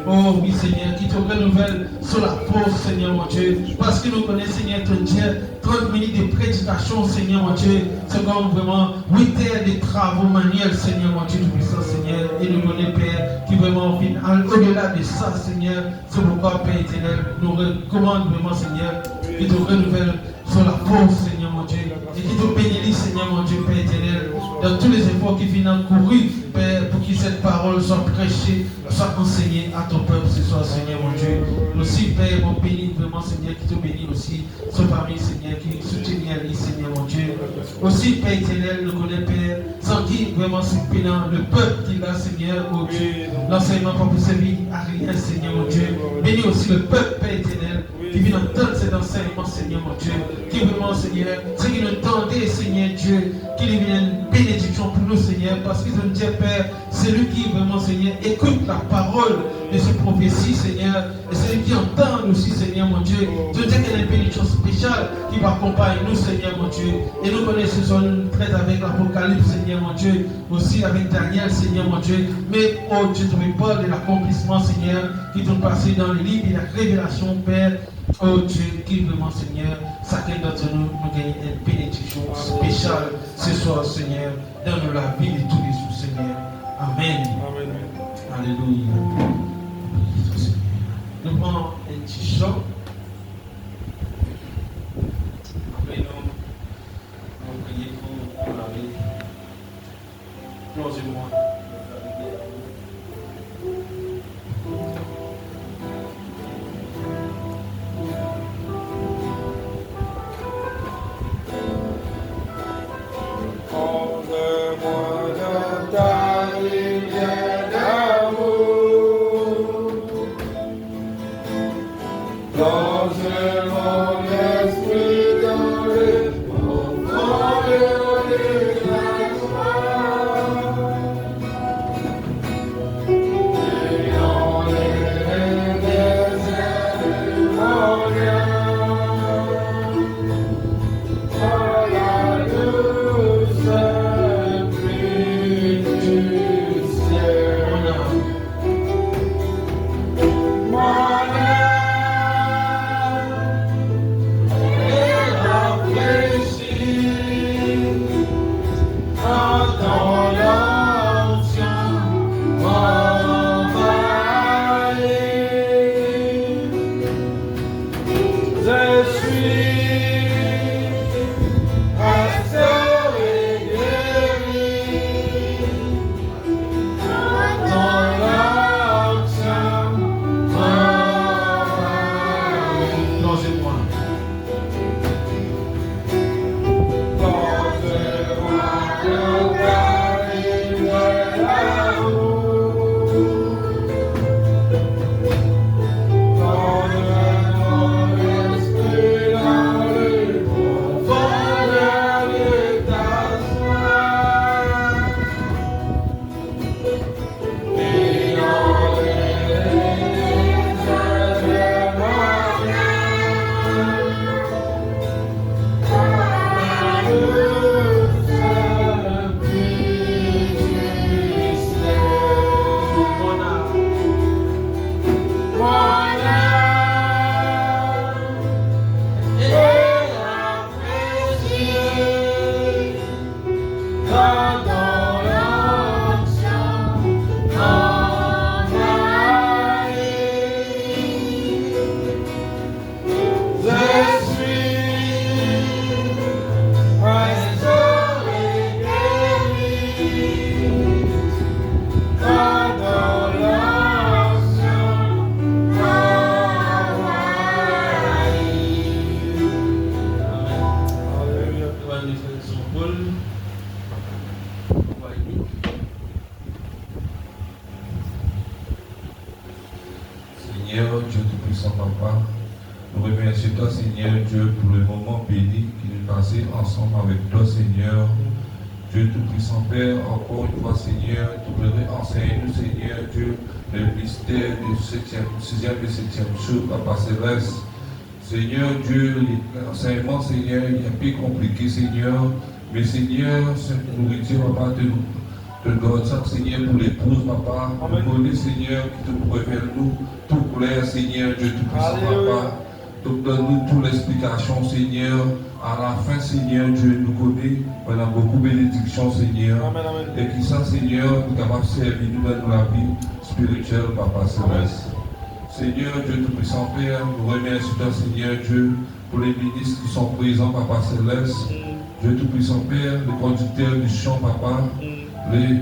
Oh, oui, Seigneur, qui te renouvelle sur la force, Seigneur, mon Dieu, parce que nous connaissons, Seigneur, ton Dieu, 30 minutes de prédication, Seigneur, mon Dieu, c'est comme vraiment 8 heures de travaux manuels, Seigneur, mon Dieu, tout-puissant, Seigneur, et nous connaissons, Père, qui vraiment, au-delà de ça, Seigneur, c'est pourquoi, Père éternel, nous recommande vraiment, Seigneur, qui te renouvelle sur la force, Seigneur, mon Dieu, et qui te bénit, Seigneur, mon Dieu, Père éternel, dans tous les efforts qui viennent encourir, Père, pour que cette parole soit prêchée, soit enseignée à ton peuple ce soir, Seigneur, mon Dieu. Aussi, Père, mon béni, vraiment, Seigneur, qui te bénit aussi, sur famille, Seigneur, qui soutient à lui, Seigneur, mon Dieu. Aussi, Père éternel, nous connaissons, Père, sans qui, vraiment, c'est pénant, le peuple qui a, Seigneur, oh Dieu, l'enseignement pas pour servir à rien, Seigneur, mon Dieu. Bénis aussi le peuple, Père éternel, qui vient entendre cet enseignement, Seigneur, mon Dieu, qui vraiment, Seigneur, c'est qui nous tendait, Seigneur Dieu, qu'il y ait une bénédiction pour nous, Seigneur, parce qu'ils ont dit, Père, c'est lui qui vraiment, Seigneur, écoute la parole de ces prophéties, Seigneur, et c'est lui qui entend aussi, Seigneur, mon Dieu. Je dis qu'il y a une bénédiction spéciale qui va accompagner nous, Seigneur, mon Dieu. Et nous connaissons ce nous traite avec l'Apocalypse, Seigneur, mon Dieu, aussi avec Daniel, Seigneur, mon Dieu. Mais, oh Dieu, tu me parles de l'accomplissement, Seigneur, qui t'ont passé dans le livre de la révélation, Père. Oh Dieu, qui vraiment, Seigneur, chacun d'entre nous, nous gagne une bénédiction spéciale ce soir, Seigneur, dans la vie de tous les jours, Seigneur. Amen. Amen. Alléluia. Nous prenons un petit chant. Après, nous prions pour la vie. Plongez-moi. Seigneur, Dieu Tout-Puissant, Papa, nous remercions toi, Seigneur Dieu, pour le moment béni qui nous passé ensemble avec toi, Seigneur. Dieu Tout-Puissant, Père, encore une fois, Seigneur, tu voudrais enseigner nous, Seigneur Dieu, le mystère du 6e et 7e jour, Papa Céleste. Seigneur Dieu, l'enseignement, Seigneur, il est plus compliqué, Seigneur, mais Seigneur, cette nourriture, Papa, te donne ça, Seigneur, pour l'épouse, Papa. Nous connais, Seigneur, qui te révèle nous tout clair, Seigneur, Dieu Tout-Puissant, Papa. Donne-nous toute l'explication, Seigneur. À la fin, Seigneur, Dieu nous connaît. On a beaucoup de bénédictions, Seigneur. Amen, amen. Et qui ça, Seigneur, nous capable de servir nous dans la vie spirituelle, Papa Céleste. Seigneur, Dieu Tout-Puissant, Père, nous remercions toi, Seigneur Dieu, pour les ministres qui sont présents, Papa Céleste. Dieu Tout-Puissant, Père, le conducteur du chant, Papa, les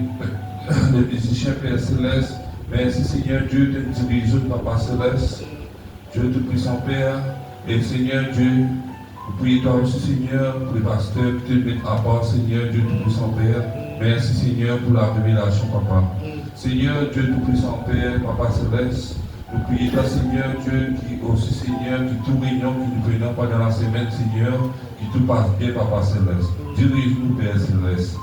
musiciens, Père Céleste. Merci, Seigneur Dieu, de nous diriger, Papa Céleste. Dieu Tout-Puissant, Père, et Seigneur Dieu, nous prions toi aussi, Seigneur, pour les pasteurs qui te mettent à part, Seigneur Dieu Tout-Puissant, Père. Merci, Seigneur, pour la révélation, Papa. Seigneur Dieu Tout-Puissant, Père, Papa Céleste, nous prions toi, Seigneur Dieu, qui aussi, Seigneur, qui tout réunion, qui nous prenons pendant la semaine, Seigneur, qui tout passe bien, Papa Céleste. Dirige-nous, Père Céleste.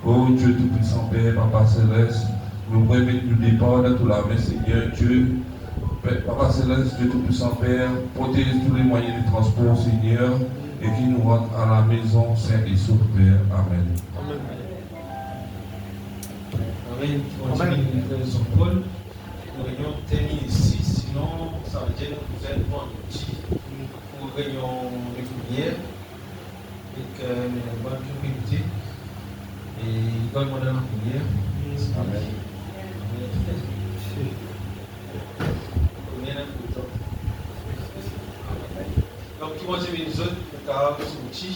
Oh Dieu Tout-Puissant, Père, Papa Céleste, nous remettons nous départ dans toute la main, Seigneur Dieu. Papa Céleste, Dieu Tout-Puissant, Père, protège tous les moyens de transport, Seigneur, et qui nous rentre à la maison, Saint et sauf, Père. Amen. Amen. Amen. Continue de faire son Paul. Nous réunions terminé ici, sinon ça veut dire que vous êtes vendredi pour réunion régulière avec les bonnes communautés et également dans la prière. Amen. Donc, qui vont dire les autres, le cas, c'est